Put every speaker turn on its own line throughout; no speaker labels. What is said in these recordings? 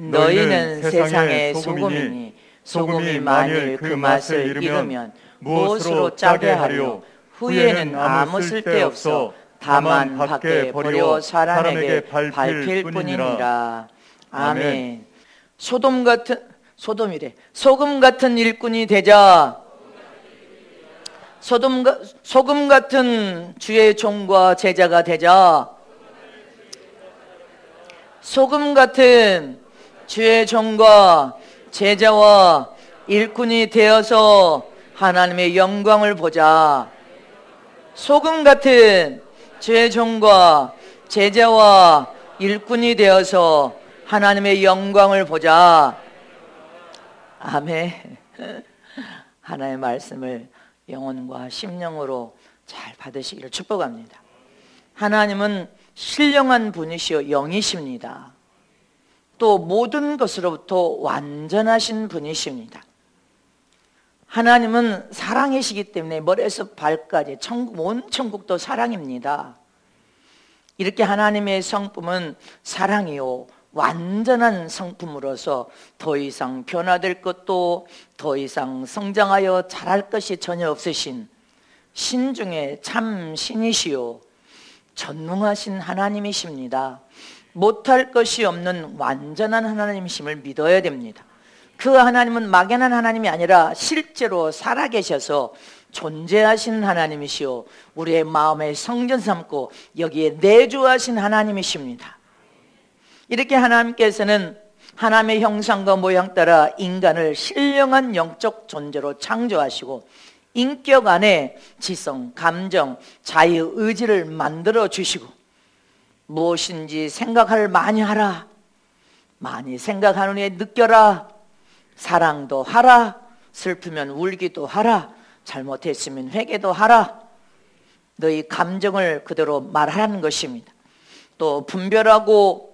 너희는 세상의 소금이니 소금이 만일 그 맛을 잃으면 무엇으로 짜게 하려? 후에는 아무 쓸데없어 다만 밖에 버려 사람에게 밟힐 뿐이니라. 아멘. 소금 같은 일꾼이 되자. 소금 같은 주의 종과 제자가 되자. 소금 같은 주의 종과 제자와 일꾼이 되어서 하나님의 영광을 보자. 소금 같은 주의 종과 제자와 일꾼이 되어서 하나님의 영광을 보자. 아멘. 하나님의 말씀을 영혼과 심령으로 잘 받으시기를 축복합니다. 하나님은 신령한 분이시요 영이십니다. 또 모든 것으로부터 완전하신 분이십니다. 하나님은 사랑이시기 때문에 머리에서 발까지 온 천국도 사랑입니다. 이렇게 하나님의 성품은 사랑이요 완전한 성품으로서 더 이상 변화될 것도 더 이상 성장하여 자랄 것이 전혀 없으신 신 중에 참 신이시요 전능하신 하나님이십니다. 못할 것이 없는 완전한 하나님이심을 믿어야 됩니다. 그 하나님은 막연한 하나님이 아니라 실제로 살아계셔서 존재하신 하나님이시요 우리의 마음에 성전 삼고 여기에 내주하신 하나님이십니다. 이렇게 하나님께서는 하나님의 형상과 모양 따라 인간을 신령한 영적 존재로 창조하시고 인격 안에 지성, 감정, 자유의지를 만들어 주시고 무엇인지 생각을 많이 하라. 많이 생각하는 후에 느껴라. 사랑도 하라. 슬프면 울기도 하라. 잘못했으면 회개도 하라. 너희 감정을 그대로 말하라는 것입니다. 또 분별하고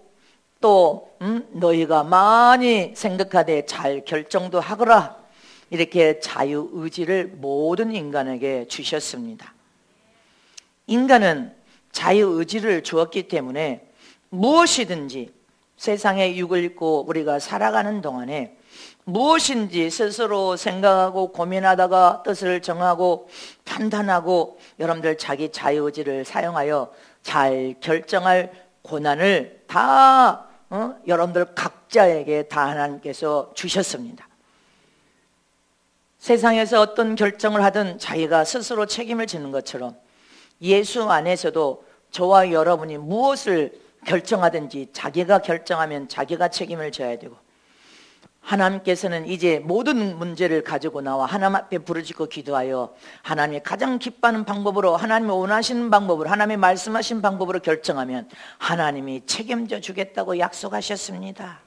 또 너희가 많이 생각하되 잘 결정도 하거라. 이렇게 자유의지를 모든 인간에게 주셨습니다. 인간은 자유의지를 주었기 때문에 무엇이든지 세상의 육을 입고 우리가 살아가는 동안에 무엇인지 스스로 생각하고 고민하다가 뜻을 정하고 판단하고 여러분들 자기 자유의지를 사용하여 잘 결정할 고난을 다 여러분들 각자에게 다 하나님께서 주셨습니다. 세상에서 어떤 결정을 하든 자기가 스스로 책임을 지는 것처럼 예수 안에서도 저와 여러분이 무엇을 결정하든지 자기가 결정하면 자기가 책임을 져야 되고 하나님께서는 이제 모든 문제를 가지고 나와 하나님 앞에 부르짖고 기도하여 하나님이 가장 기뻐하는 방법으로 하나님이 원하시는 방법으로 하나님이 말씀하신 방법으로 결정하면 하나님이 책임져 주겠다고 약속하셨습니다.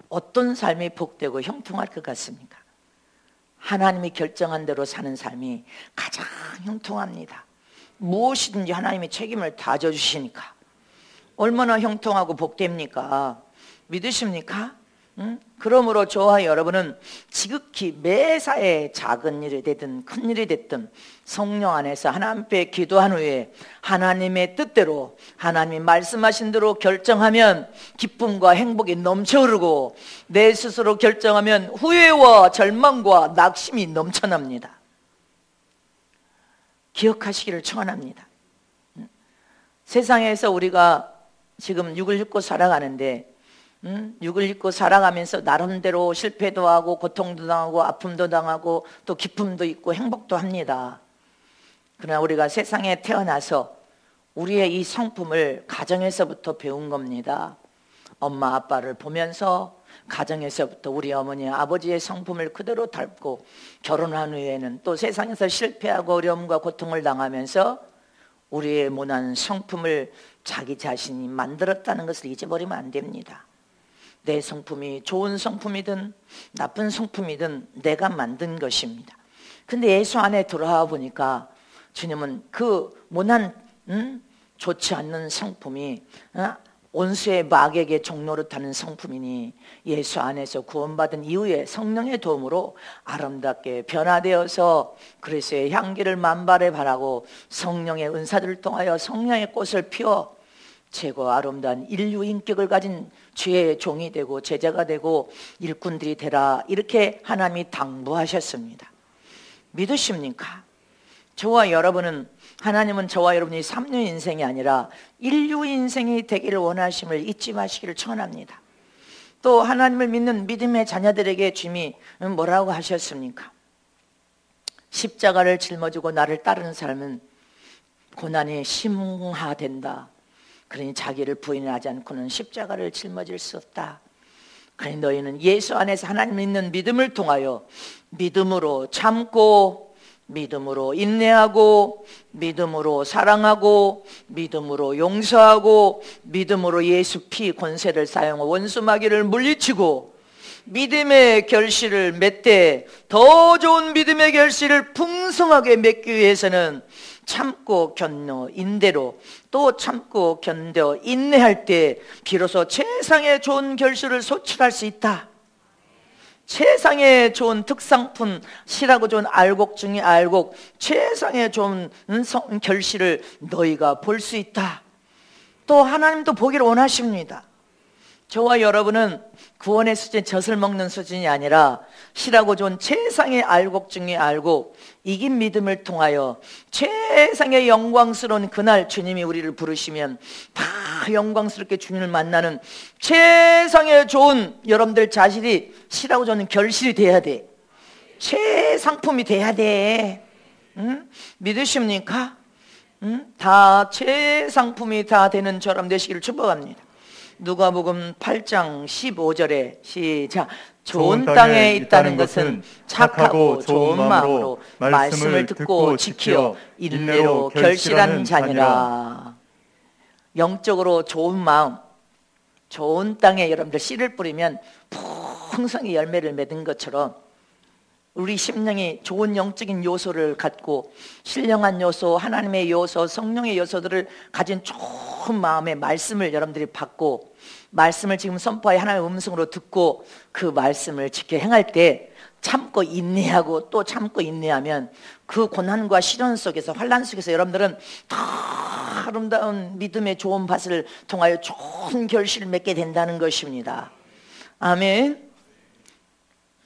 어떤 삶이 복되고 형통할 것 같습니까? 하나님이 결정한 대로 사는 삶이 가장 형통합니다. 무엇이든지 하나님이 책임을 다 져주시니까 얼마나 형통하고 복됩니까? 믿으십니까? 그러므로 저와 여러분은 지극히 매사에 작은 일이 되든 큰 일이 됐든 성령 안에서 하나님 앞에 기도한 후에 하나님의 뜻대로 하나님이 말씀하신 대로 결정하면 기쁨과 행복이 넘쳐흐르고 내 스스로 결정하면 후회와 절망과 낙심이 넘쳐납니다. 기억하시기를 축원합니다. 세상에서 우리가 지금 육을 입고 살아가는데 육을 입고 살아가면서 나름대로 실패도 하고 고통도 당하고 아픔도 당하고 또 기쁨도 있고 행복도 합니다. 그러나 우리가 세상에 태어나서 우리의 이 성품을 가정에서부터 배운 겁니다. 엄마 아빠를 보면서 가정에서부터 우리 어머니 아버지의 성품을 그대로 닮고 결혼한 후에는 또 세상에서 실패하고 어려움과 고통을 당하면서 우리의 모난 성품을 자기 자신이 만들었다는 것을 잊어버리면 안 됩니다. 내 성품이 좋은 성품이든 나쁜 성품이든 내가 만든 것입니다. 근데 예수 안에 들어와 보니까 주님은 그 모난 좋지 않는 성품이 온수의 마귀에게 종노릇하는 성품이니 예수 안에서 구원받은 이후에 성령의 도움으로 아름답게 변화되어서 그리스도의 향기를 만발에 바라고 성령의 은사들을 통하여 성령의 꽃을 피워 최고 아름다운 인류 인격을 가진 주의 종이 되고 제자가 되고 일꾼들이 되라, 이렇게 하나님이 당부하셨습니다. 믿으십니까? 저와 여러분은, 하나님은 저와 여러분이 3년 인생이 아니라 인류 인생이 되기를 원하심을 잊지 마시기를 축원합니다. 또 하나님을 믿는 믿음의 자녀들에게 주님이 뭐라고 하셨습니까? 십자가를 짊어지고 나를 따르는 삶은 고난이 심화된다. 그러니 자기를 부인하지 않고는 십자가를 짊어질 수 없다. 그러니 너희는 예수 안에서 하나님 믿는 믿음을 통하여 믿음으로 참고, 믿음으로 인내하고, 믿음으로 사랑하고, 믿음으로 용서하고, 믿음으로 예수 피 권세를 사용하고 원수 마귀를 물리치고, 믿음의 결실을 맺되 더 좋은 믿음의 결실을 풍성하게 맺기 위해서는 참고 견뎌 인대로, 또 참고 견뎌 인내할 때 비로소 세상에 좋은 결실을 소출할 수 있다. 세상에 좋은 특상품, 실하고 좋은 알곡 중에 알곡, 세상에 좋은 결실을 너희가 볼 수 있다. 또 하나님도 보기를 원하십니다. 저와 여러분은 구원의 수준, 젖을 먹는 수준이 아니라 실하고 좋은 세상의 알곡 중에 알곡, 이긴 믿음을 통하여 세상의 영광스러운 그날 주님이 우리를 부르시면 다 영광스럽게 주님을 만나는 세상에 좋은 여러분들 자신이 실하고 좋은 결실이 돼야 돼. 최상품이 돼야 돼. 응? 믿으십니까? 응? 다 최상품이 다 되는 저람 되시기를 축복합니다. 누가복음 8장 15절에 시작. 좋은 땅에 있다는 것은 착하고 좋은 마음으로 말씀을 듣고 지키어 인내로 결실한 자니라. 영적으로 좋은 마음, 좋은 땅에 여러분들 씨를 뿌리면 풍성히 열매를 맺은 것처럼 우리 심령이 좋은 영적인 요소를 갖고 신령한 요소, 하나님의 요소, 성령의 요소들을 가진 좋은 마음의 말씀을 여러분들이 받고, 말씀을 지금 선포하여 하나님의 음성으로 듣고 그 말씀을 지켜 행할 때 참고 인내하고 또 참고 인내하면 그 고난과 시련 속에서, 환난 속에서 여러분들은 더 아름다운 믿음의 좋은 밭을 통하여 좋은 결실을 맺게 된다는 것입니다. 아멘.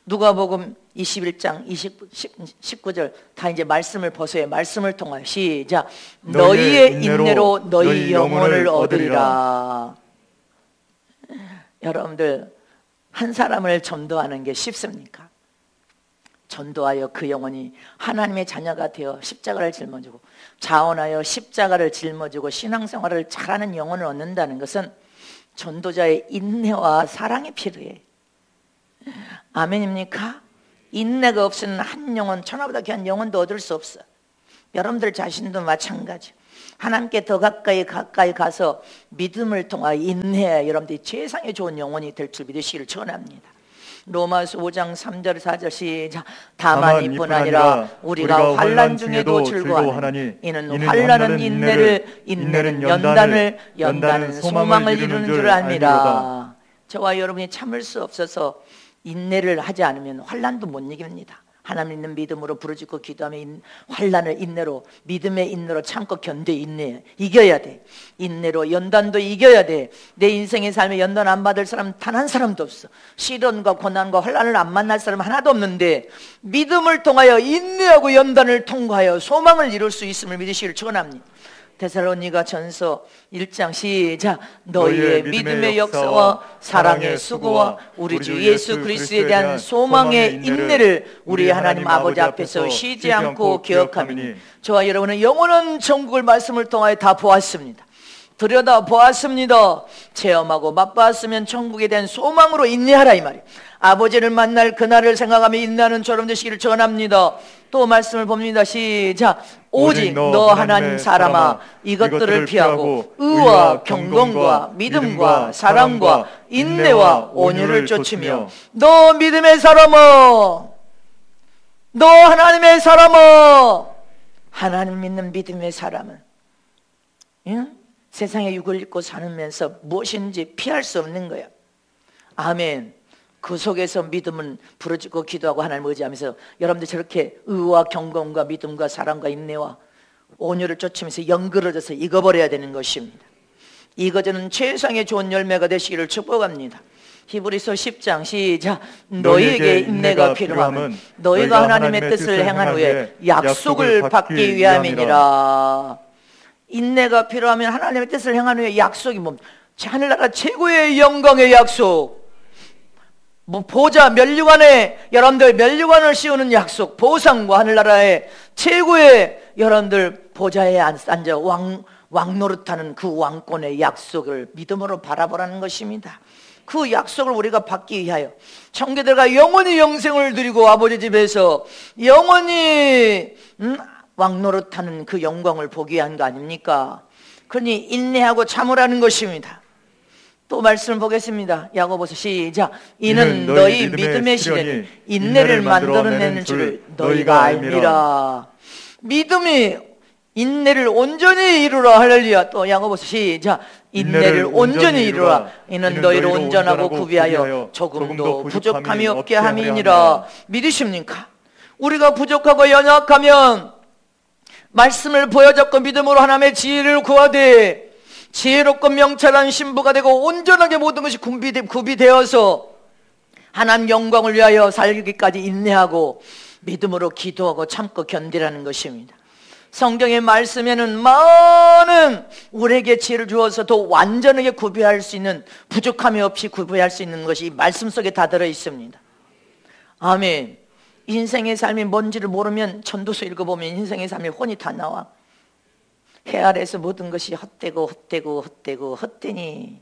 누가복음 21장 19절 다 이제 말씀을 보세요. 말씀을 통하여 시작. 너희의 인내로 너희 영혼을 얻으리라. 여러분들, 한 사람을 전도하는 게 쉽습니까? 전도하여 그 영혼이 하나님의 자녀가 되어 십자가를 짊어지고 자원하여 십자가를 짊어지고 신앙생활을 잘하는 영혼을 얻는다는 것은 전도자의 인내와 사랑이 필요해. 아멘입니까? 인내가 없으면 한 영혼, 천하보다 귀한 영혼도 얻을 수 없어. 여러분들 자신도 마찬가지. 하나님께 더 가까이 가서 믿음을 통하여 인내해야 여러분들이 세상에 좋은 영혼이 될 줄 믿으시기를 축원합니다. 로마서 5장 3절 4절 시작. 다만 이뿐 아니라 우리가 환난 중에도 즐거워하니 이는 환난은 인내를, 인내는 연단을, 연단은 소망을 이루는 줄 압니다. 저와 여러분이 참을 수 없어서 인내를 하지 않으면 환난도 못 이깁니다. 하나님 있는 믿음으로 부르짖고 기도하며 환난을 인내로, 믿음의 인내로 참고 견뎌 인내 이겨야 돼. 인내로 연단도 이겨야 돼. 내 인생의 삶에 연단 안 받을 사람 단 한 사람도 없어. 시련과 고난과 환난을 안 만날 사람 하나도 없는데 믿음을 통하여 인내하고 연단을 통과하여 소망을 이룰 수 있음을 믿으시기를 축원합니다. 데살로니가 전서 1장 시작. 너희의 믿음의 역사와 사랑의 수고와 우리 주 예수 그리스도에 대한 소망의 인내를 우리 하나님 아버지 앞에서 쉬지 않고 기억하미니. 저와 여러분은 영원한 천국을 말씀을 통하여 다 보았습니다. 들여다 보았습니다. 체험하고 맛봤으면 천국에 대한 소망으로 인내하라 이 말이에요. 아버지를 만날 그날을 생각하며 인내하는 저럼 되시기를 전합니다. 또 말씀을 봅니다. 시작. 오직 너 하나님 사람아 이것들을 피하고 의와 경건과 믿음과 사랑과 인내와 온유를 좇으며. 너 믿음의 사람아, 너 하나님의 사람아, 하나님 믿는 믿음의 사람은 응? 세상에 육을 입고 사면서 무엇인지 피할 수 없는 거야. 아멘. 그 속에서 믿음은 부르짖고 기도하고 하나님을 의지하면서 여러분들 저렇게 의와 경건과 믿음과 사랑과 인내와 온유를 쫓으면서 연그러져서 익어버려야 되는 것입니다. 이거저는 최상의 좋은 열매가 되시기를 축복합니다. 히브리서 10장 시작. 너희에게 인내가 필요함은 너희가 하나님의 뜻을 행한 후에 약속을 받기 위함이니라. 인내가 필요하면 하나님의 뜻을 행한 후에 약속이 뭡니까? 하늘나라 최고의 영광의 약속, 뭐 보좌 면류관에 여러분들 면류관을 씌우는 약속, 보상과 하늘나라의 최고의 여러분들 보좌에 앉아 왕노릇하는 그 왕권의 약속을 믿음으로 바라보라는 것입니다. 그 약속을 우리가 받기 위하여 청계들과 영원히 영생을 누리고 아버지 집에서 영원히 왕노릇하는 그 영광을 보기 위한 거 아닙니까? 그러니 인내하고 참으라는 것입니다. 또 말씀을 보겠습니다. 야고보서 시작. 이는 너희 믿음의 시련이 인내를 만들어내는 줄을 너희가 알미라. 믿음이 인내를 온전히 이루라. 할렐루야. 또 야고보서 시작. 인내를 온전히 이루라. 이는 너희를 온전하고 구비하여 조금도 부족함이 없게 함이니라. 믿으십니까? 우리가 부족하고 연약하면 말씀을 보여잡고 믿음으로 하나님의 지혜를 구하되 지혜롭고 명철한 신부가 되고 온전하게 모든 것이 구비되어서 하나님 영광을 위하여 살기까지 인내하고 믿음으로 기도하고 참고 견디라는 것입니다. 성경의 말씀에는 많은 우리에게 지혜를 주어서 더 완전하게 구비할 수 있는, 부족함이 없이 구비할 수 있는 것이 말씀 속에 다 들어있습니다. 아멘. 인생의 삶이 뭔지를 모르면 전도서 읽어보면 인생의 삶이 혼이 다 나와. 해 아래에서 모든 것이 헛되고 헛되니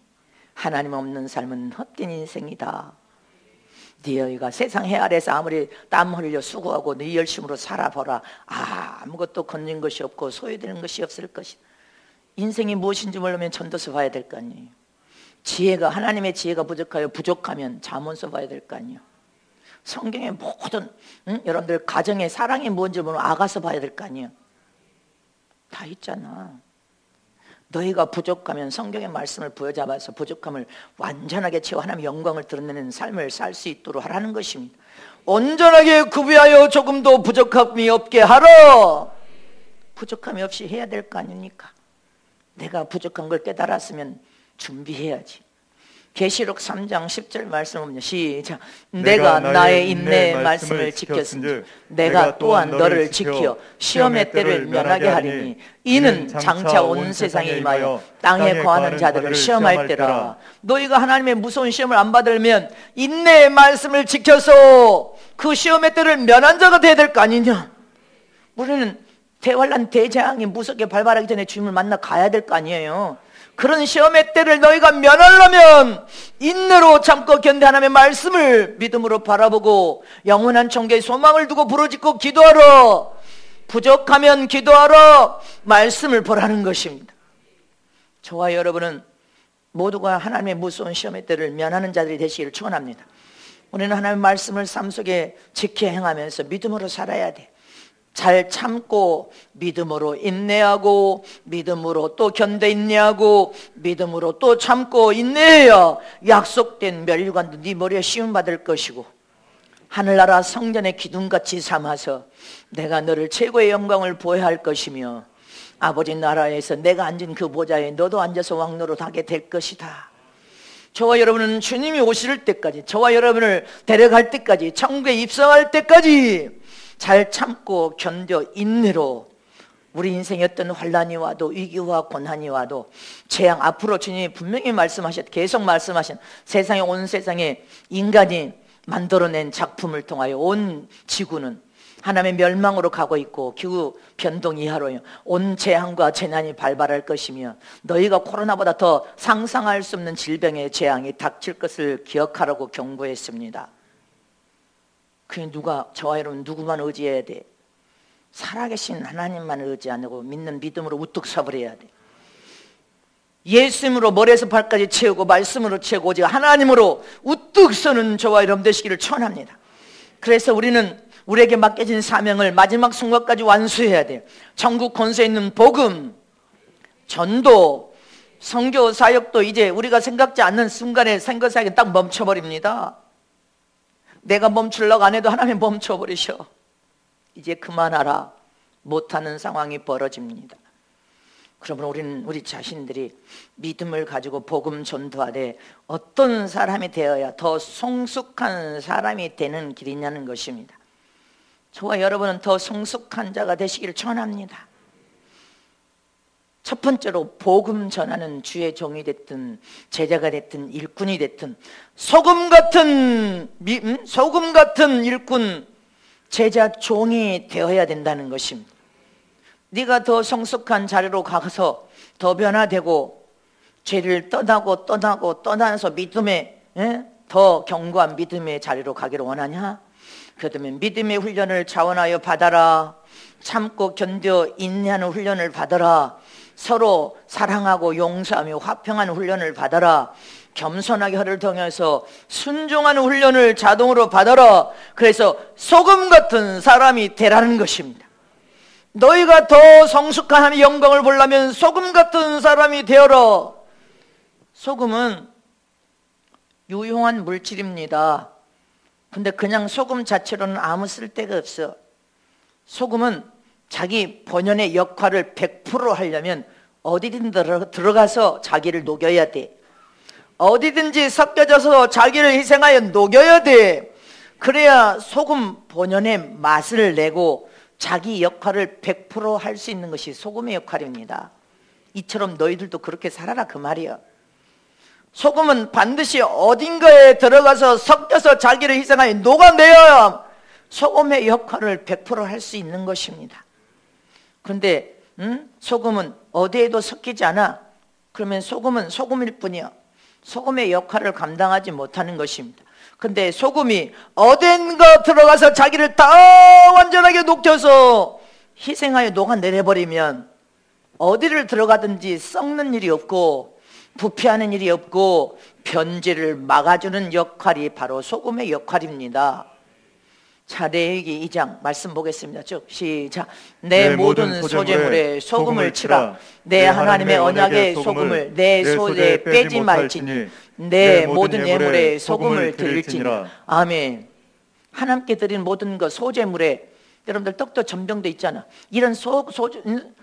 하나님 없는 삶은 헛된 인생이다. 너희가 세상 해 아래에서 아무리 땀 흘려 수고하고 네 열심으로 살아보라. 아무것도 건진 것이 없고 소유되는 것이 없을 것이다. 인생이 무엇인지 모르면 전도서 봐야 될 거 아니에요. 지혜가, 하나님의 지혜가 부족하면 잠언서 봐야 될 거 아니에요. 성경의 모든 여러분들 가정의 사랑이 뭔지 모르면 아가서 봐야 될 거 아니에요. 다 있잖아. 너희가 부족하면 성경의 말씀을 부여잡아서 부족함을 완전하게 채워 하나님의 영광을 드러내는 삶을 살 수 있도록 하라는 것입니다. 온전하게 구비하여 조금도 부족함이 없게 하라. 부족함이 없이 해야 될 거 아닙니까? 내가 부족한 걸 깨달았으면 준비해야지. 계시록 3장 10절 말씀 보면 시작. 내가 나의 인내의 말씀을 지켰은즉 내가 또한 너를 지켜 시험의 때를 면하게 하리니 이는 장차 온 세상에 임하여 땅에 거하는 자들을 시험할 때라. 너희가 하나님의 무서운 시험을 안 받으려면 인내의 말씀을 지켜서 그 시험의 때를 면한 자가 돼야 될 거 아니냐. 우리는 대환란 대재앙이 무섭게 발발하기 전에 주님을 만나 가야 될 거 아니에요. 그런 시험의 때를 너희가 면하려면 인내로 참고 견디 하나님의 말씀을 믿음으로 바라보고 영원한 천국의 소망을 두고 부르짖고 기도하라. 부족하면 기도하라. 말씀을 보라는 것입니다. 저와 여러분은 모두가 하나님의 무서운 시험의 때를 면하는 자들이 되시기를 축원합니다. 우리는 하나님의 말씀을 삶 속에 지켜 행하면서 믿음으로 살아야 돼. 잘 참고 믿음으로 인내하고 믿음으로 또 견뎌 인내하고 믿음으로 또 참고 인내해야 약속된 면류관도 네 머리에 씌움받을 것이고 하늘나라 성전의 기둥같이 삼아서 내가 너를 최고의 영광을 보여할 것이며 아버지 나라에서 내가 앉은 그 보좌에 너도 앉아서 왕노릇하게 될 것이다. 저와 여러분은 주님이 오실 때까지, 저와 여러분을 데려갈 때까지, 천국에 입성할 때까지 잘 참고 견뎌 인내로 우리 인생에 어떤 환난이 와도 위기와 고난이 와도 재앙, 앞으로 주님이 분명히 계속 말씀하신 세상에, 온 세상에 인간이 만들어낸 작품을 통하여 온 지구는 하나님의 멸망으로 가고 있고 기후 변동 이하로요 온 재앙과 재난이 발발할 것이며 너희가 코로나보다 더 상상할 수 없는 질병의 재앙이 닥칠 것을 기억하라고 경고했습니다. 그게 저와 여러분 누구만 의지해야 돼? 살아계신 하나님만 의지하고 믿는 믿음으로 우뚝 서버려야 돼. 예수님으로 머리에서 발까지 채우고 말씀으로 채우고 오직 하나님으로 우뚝 서는 저와 여러분 되시기를 축원합니다. 그래서 우리는 우리에게 맡겨진 사명을 마지막 순간까지 완수해야 돼요. 천국 권세에 있는 복음, 전도, 선교 사역도 이제 우리가 생각지 않는 순간에 선교 사역이 딱 멈춰버립니다. 내가 멈추려고 안 해도 하나님이 멈춰버리셔. 이제 그만하라. 못하는 상황이 벌어집니다. 그러므로 우리는 우리 자신들이 믿음을 가지고 복음 전도하되 어떤 사람이 되어야 더 성숙한 사람이 되는 길이냐는 것입니다. 저와 여러분은 더 성숙한 자가 되시기를 축원합니다. 첫 번째로 복음 전하는 주의 종이 됐든 제자가 됐든 일꾼이 됐든 소금 같은 일꾼, 제자, 종이 되어야 된다는 것입니다. 네가 더 성숙한 자리로 가서 더 변화되고 죄를 떠나서 믿음의 더 견고한 믿음의 자리로 가기를 원하냐? 그렇다면 믿음의 훈련을 자원하여 받아라. 참고 견뎌 인내하는 훈련을 받아라. 서로 사랑하고 용서하며 화평하는 훈련을 받아라. 겸손하게 혀를 통해서 순종하는 훈련을 자동으로 받아라. 그래서 소금 같은 사람이 되라는 것입니다. 너희가 더 성숙한 하나님의 영광을 보려면 소금 같은 사람이 되어라. 소금은 유용한 물질입니다. 근데 그냥 소금 자체로는 아무 쓸데가 없어. 소금은 자기 본연의 역할을 100% 하려면 어디든 들어가서 자기를 녹여야 돼. 어디든지 섞여져서 자기를 희생하여 녹여야 돼. 그래야 소금 본연의 맛을 내고 자기 역할을 100% 할 수 있는 것이 소금의 역할입니다. 이처럼 너희들도 그렇게 살아라 그 말이야. 소금은 반드시 어딘가에 들어가서 섞여서 자기를 희생하여 녹아내야 소금의 역할을 100% 할 수 있는 것입니다. 그런데 소금은 어디에도 섞이지 않아. 그러면 소금은 소금일 뿐이야. 소금의 역할을 감당하지 못하는 것입니다. 근데 소금이 어딘가 들어가서 자기를 다 완전하게 녹여서 희생하여 녹아내려버리면 어디를 들어가든지 썩는 일이 없고 부패하는 일이 없고 변질을 막아주는 역할이 바로 소금의 역할입니다. 자, 레위기 2장 말씀 보겠습니다. 쭉 시작. 내 모든 소재물에 소금을 치라. 내 하나님의 언약의 소금을 내 소재에 빼지 말지니 내 모든 예물에 소금을 드릴지니라. 아멘. 하나님께 드린 모든 것 소재물에, 여러분들 떡도 전병도 있잖아. 이런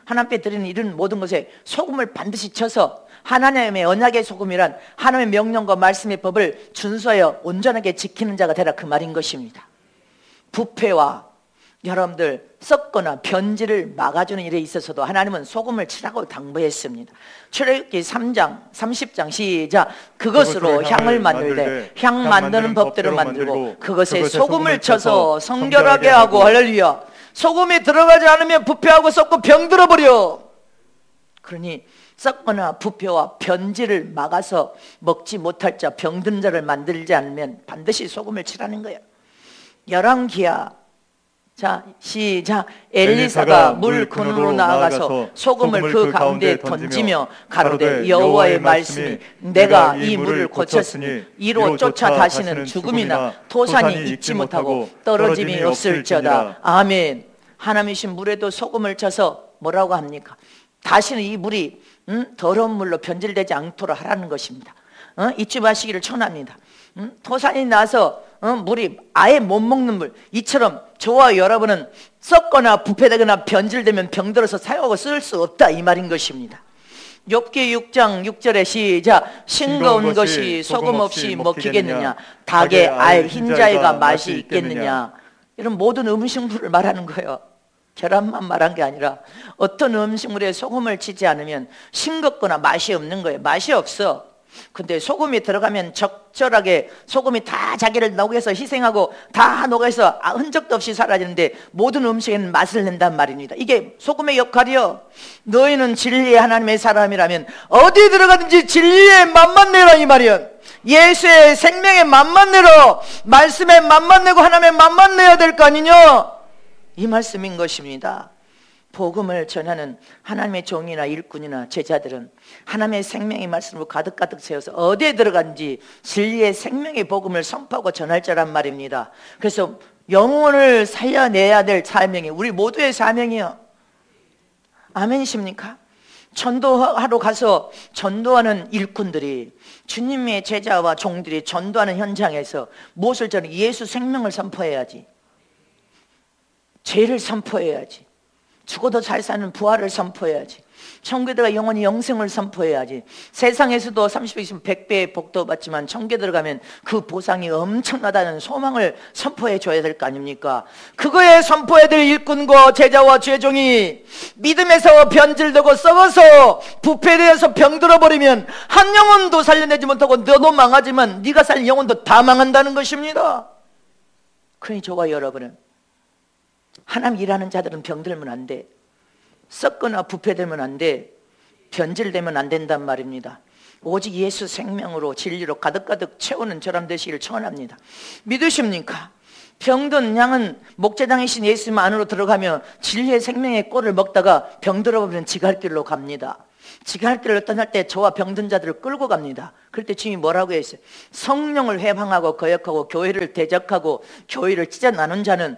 하나님께 드리는 이런 모든 것에 소금을 반드시 쳐서 하나님의 언약의 소금이란 하나님의 명령과 말씀의 법을 준수하여 온전하게 지키는 자가 되라 그 말인 것입니다. 부패와 여러분들 썩거나 변질을 막아주는 일에 있어서도 하나님은 소금을 치라고 당부했습니다. 출애굽기 3장 30장 시작. 그것으로 향을 만들되 향 만드는 법대로 만들고 그것에 소금을 쳐서 성결하게 하고. 할렐루야. 소금이 들어가지 않으면 부패하고 썩고 병들어버려. 그러니 썩거나 부패와 변질을 막아서 먹지 못할 자, 병든 자를 만들지 않으면 반드시 소금을 치라는 거야. 열왕기야. 자, 시작. 엘리사가 물 근원으로 나아가서 소금을 그 가운데 던지며 가로되 여호와의 말씀이 내가 이 물을 고쳤으니 이로 쫓아 다시는 죽음이나 토산이 익지 못하고 떨어짐이 없을지어다. 아멘. 하나님이신 물에도 소금을 쳐서 뭐라고 합니까? 다시는 이 물이 더러운 물로 변질되지 않도록 하라는 것입니다. 잊지 마시기를 축원합니다. 토산이 나서 물이 아예 못 먹는 물, 이처럼 저와 여러분은 썩거나 부패되거나 변질되면 병들어서 사용하고 쓸 수 없다 이 말인 것입니다. 욥기 6장 6절에 시작. 싱거운 것이 소금 없이 먹히겠느냐, 닭의 알 흰자에가 맛이 있겠느냐. 이런 모든 음식물을 말하는 거예요. 계란만 말한 게 아니라 어떤 음식물에 소금을 치지 않으면 싱겁거나 맛이 없는 거예요. 맛이 없어. 근데 소금이 들어가면 적절하게 소금이 다 자기를 녹여서 희생하고 다 녹여서 흔적도 없이 사라지는데 모든 음식에는 맛을 낸단 말입니다. 이게 소금의 역할이요. 너희는 진리의 하나님의 사람이라면 어디 들어가든지 진리의 맛만 내라 이 말이야. 예수의 생명의 맛만 내라. 말씀의 맛만 내고 하나님의 맛만 내야 될 거 아니냐, 이 말씀인 것입니다. 복음을 전하는 하나님의 종이나 일꾼이나 제자들은 하나님의 생명의 말씀으로 가득가득 채워서 어디에 들어간지 진리의 생명의 복음을 선포하고 전할 자란 말입니다. 그래서 영혼을 살려내야 될 사명이 우리 모두의 사명이요. 아멘이십니까? 전도하러 가서 전도하는 일꾼들이, 주님의 제자와 종들이 전도하는 현장에서 무엇을 전해? 예수 생명을 선포해야지. 죄를 선포해야지. 죽어도 잘 사는 부활을 선포해야지. 천국에 들어가 영원히 영생을 선포해야지. 세상에서도 30배 있으면 100배의 복도 받지만 천국에 들어가면 그 보상이 엄청나다는 소망을 선포해 줘야 될 거 아닙니까? 그거에 선포해야 될 일꾼과 제자와 죄종이 믿음에서 변질되고 썩어서 부패되어서 병들어 버리면 한 영혼도 살려내지 못하고 너도 망하지만 네가 살린 영혼도 다 망한다는 것입니다. 그러니 저와 여러분은 하나님 일하는 자들은 병들면 안 돼. 썩거나 부패되면 안 돼. 변질되면 안 된단 말입니다. 오직 예수 생명으로 진리로 가득가득 채우는 저람 되시기를 축원합니다. 믿으십니까? 병든 양은 목자장이신 예수님 안으로 들어가며 진리의 생명의 꼴을 먹다가 병들어버리면 지갈 길로 갑니다. 지갈 길로 떠날 때 저와 병든 자들을 끌고 갑니다. 그럴 때 주님이 뭐라고 했어요? 성령을 회방하고 거역하고 교회를 대적하고 교회를 찢어 나눈 자는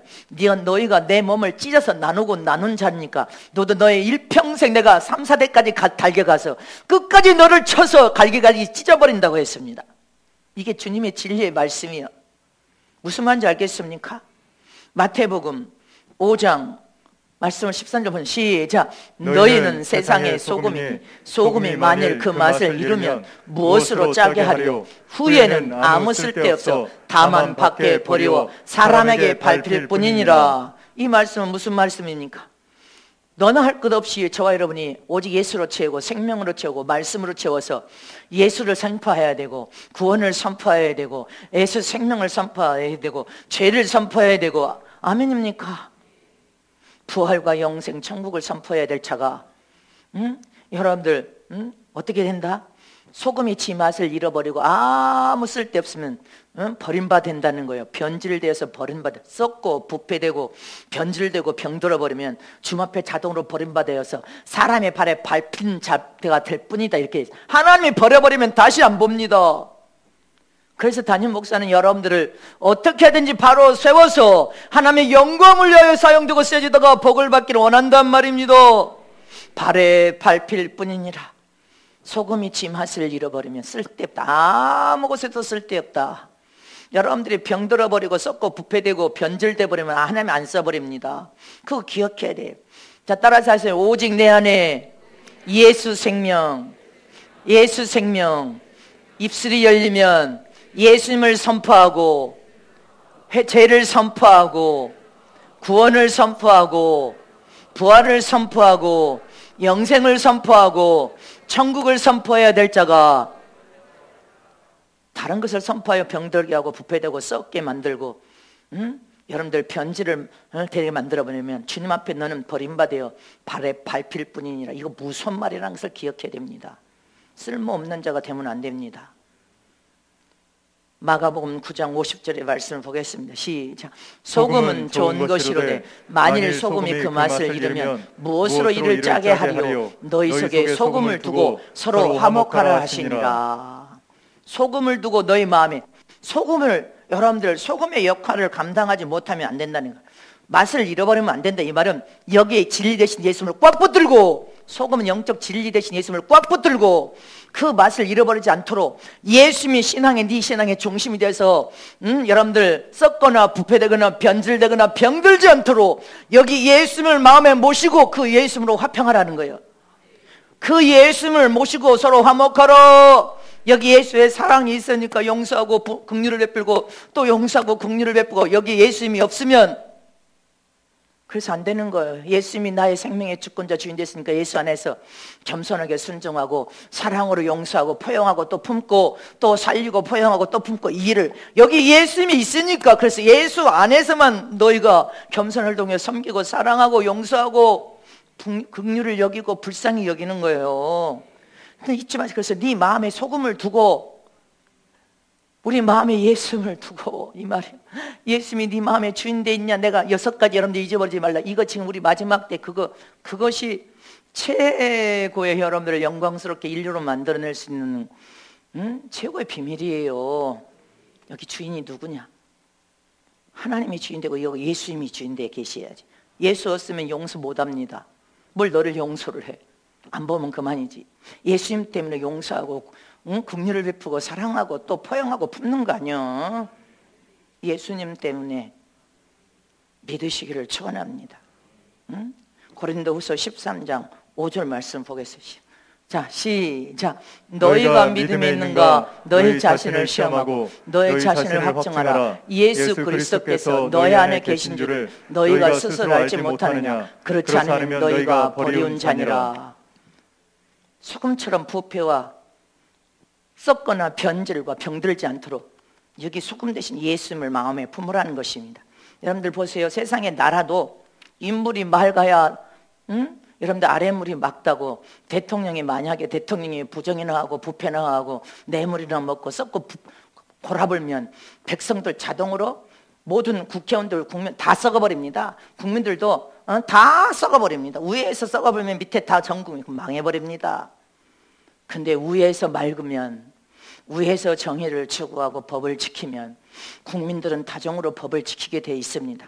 너희가 내 몸을 찢어서 나누고 나눈 자니까 너도 너의 일평생 내가 3, 4대까지 달겨가서 끝까지 너를 쳐서 갈기갈기 찢어버린다고 했습니다. 이게 주님의 진리의 말씀이에요. 무슨 말인지 알겠습니까? 마태복음 5장 말씀을 13절 보면 시작. 너희는 세상의 소금이니 소금이 만일 그 맛을 잃으면 무엇으로 짜게 하리요? 후에는 아무 쓸데없어 다만 밖에 버리워 사람에게 밟힐 뿐이니라. 이 말씀은 무슨 말씀입니까? 너나 할 것 없이 저와 여러분이 오직 예수로 채우고 생명으로 채우고 말씀으로 채워서 예수를 선포해야 되고 구원을 선포해야 되고 예수 생명을 선포해야 되고 죄를 선포해야 되고 아멘입니까? 부활과 영생 천국을 선포해야 될 자가 여러분들 어떻게 된다? 소금이 지 맛을 잃어버리고 아무 쓸데없으면 버림받아 된다는 거예요. 변질되어서 버림받아 썩고 부패되고 변질되고 병들어버리면 주님 앞에 자동으로 버림받아서 사람의 발에 밟힌 자가 될 뿐이다. 이렇게 하나님이 버려버리면 다시 안 봅니다. 그래서 담임 목사는 여러분들을 어떻게 하든지 바로 세워서 하나님의 영광을 위하여 사용되고 쓰여지다가 복을 받기를 원한단 말입니다. 발에 밟힐 뿐이니라. 소금이 지 맛을 잃어버리면 쓸데없다. 아무 곳에도 쓸데없다. 여러분들이 병들어버리고 썩고 부패되고 변질돼 버리면 하나님 안 써버립니다. 그거 기억해야 돼요. 자, 따라서 하세요. 오직 내 안에 예수 생명, 예수 생명. 입술이 열리면 예수님을 선포하고 죄를 선포하고 구원을 선포하고 부활을 선포하고 영생을 선포하고 천국을 선포해야 될 자가 다른 것을 선포하여 병들게 하고 부패되고 썩게 만들고 여러분들 변질을 되게 만들어버리면 주님 앞에 너는 버림받아요 발에 밟힐 뿐이니라. 이거 무슨 말이라는 것을 기억해야 됩니다. 쓸모없는 자가 되면 안 됩니다. 마가복음 9장 50절의 말씀을 보겠습니다. 시작. 소금은 좋은 것이로되 만일 소금이 그 맛을 잃으면 무엇으로 이를 짜게 하리요? 너희 속에 소금을 두고 서로 화목하라 하시니라. 소금을 두고 너희 마음에 소금을 여러분들 소금의 역할을 감당하지 못하면 안 된다는 거예요. 맛을 잃어버리면 안 된다. 이 말은 여기에 진리 되신 예수님을 꽉 붙들고 소금은 영적 진리 되신 예수님을 꽉 붙들고 그 맛을 잃어버리지 않도록 예수님이 네 신앙의 중심이 돼서 여러분들 썩거나 부패되거나 변질되거나 병들지 않도록 여기 예수님을 마음에 모시고 그 예수님으로 화평하라는 거예요. 그 예수님을 모시고 서로 화목하라. 여기 예수의 사랑이 있으니까 용서하고 긍휼을 베풀고 또 용서하고 긍휼을 베푸고 여기 예수님이 없으면 그래서 안 되는 거예요. 예수님이 나의 생명의 주권자 주인 됐으니까 예수 안에서 겸손하게 순종하고 사랑으로 용서하고 포용하고 또 품고 또 살리고 포용하고 또 품고 이 일을 여기 예수님이 있으니까 그래서 예수 안에서만 너희가 겸손을 통해 섬기고 사랑하고 용서하고 긍휼을 여기고 불쌍히 여기는 거예요. 근데 잊지 마세요. 그래서 네 마음에 소금을 두고 우리 마음에 예수님을 두고 이 말이에요. 예수님이 네 마음에 주인 돼 있냐? 내가 6가지 여러분들 잊어버리지 말라. 이거 지금 우리 마지막 때 그것이 최고의 여러분들을 영광스럽게 인류로 만들어낼 수 있는 최고의 비밀이에요. 여기 주인이 누구냐? 하나님이 주인 되고 여기 예수님이 주인 돼 계셔야지. 예수 없으면 용서 못합니다. 뭘 너를 용서를 해? 안 보면 그만이지. 예수님 때문에 용서하고 긍휼을 베푸고 사랑하고 또 포용하고 품는 거 아니야. 예수님 때문에 믿으시기를 축원합니다. 고린도후서 13장 5절 말씀 보겠습니다. 자, 시작. 너희가 믿음이 있는가? 너희 자신을 시험하고 너희 자신을 확증하라. 예수 그리스도께서 너희 안에 계신 줄을 너희가 스스로 알지 못하느냐? 그렇지 않으면 너희가 버리운 자니라. 소금처럼 부패와 썩거나 변질과 병들지 않도록 여기 소금 대신 예수님을 마음에 품으라는 것입니다. 여러분들 보세요. 세상의 나라도 인물이 맑아야 여러분들 아랫물이 맑다고, 대통령이 만약에 대통령이 부정이나 하고 부패나 하고 뇌물이나 먹고 썩고 골아불면 백성들 자동으로 모든 국회의원들 국민 다 썩어버립니다. 국민들도 다 썩어버립니다. 위에서 썩어버리면 밑에 다 전국이 망해버립니다. 근데 위에서 맑으면, 위에서 정의를 추구하고 법을 지키면 국민들은 다정으로 법을 지키게 돼 있습니다.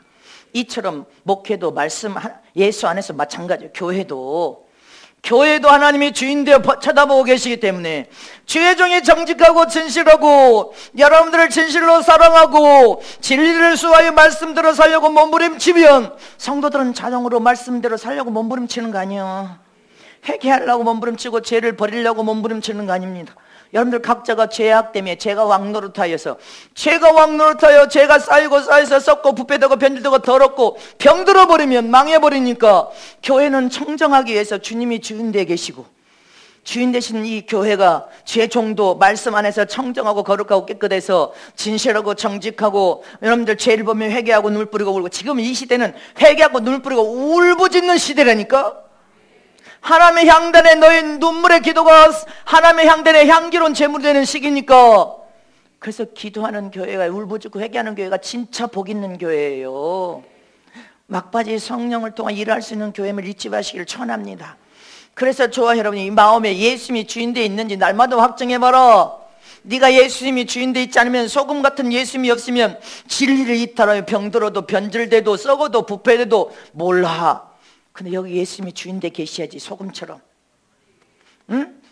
이처럼 목회도 말씀 예수 안에서 마찬가지예요. 교회도 하나님이 주인 되어 쳐다보고 계시기 때문에 주의 종이 정직하고 진실하고 여러분들을 진실로 사랑하고 진리를 수하여 말씀대로 살려고 몸부림치면 성도들은 자동으로 말씀대로 살려고 몸부림치는 거 아니에요. 회개하려고 몸부림치고 죄를 버리려고 몸부림치는 거 아닙니다. 여러분들 각자가 죄악 때문에 죄가 왕노릇하여서 죄가 쌓여서 썩고 부패되고 변질되고 더럽고 병들어 버리면 망해버리니까 교회는 청정하기 위해서 주님이 주인 되어 계시고, 주인 되신 이 교회가 죄종도 말씀 안에서 청정하고 거룩하고 깨끗해서 진실하고 정직하고 여러분들 죄를 보면 회개하고 눈물 뿌리고 울고, 지금 이 시대는 회개하고 눈물 뿌리고 울부짖는 시대라니까. 하나님의 향단에 너희 눈물의 기도가 하나님의 향단에 향기로운 제물이 되는 시기니까. 그래서 기도하는 교회가, 울부짖고 회개하는 교회가 진짜 복 있는 교회예요. 막바지 성령을 통해 일할 수 있는 교회임을 잊지 마시기를 전합니다. 그래서 저와 여러분이 이 마음에 예수님이 주인되어 있는지 날마다 확증해봐라. 네가 예수님이 주인되어 있지 않으면, 소금 같은 예수님이 없으면 진리를 이탈하여 병들어도 변질돼도 썩어도 부패돼도 몰라. 근데 여기 예수님이 주인 되 계셔야지. 소금처럼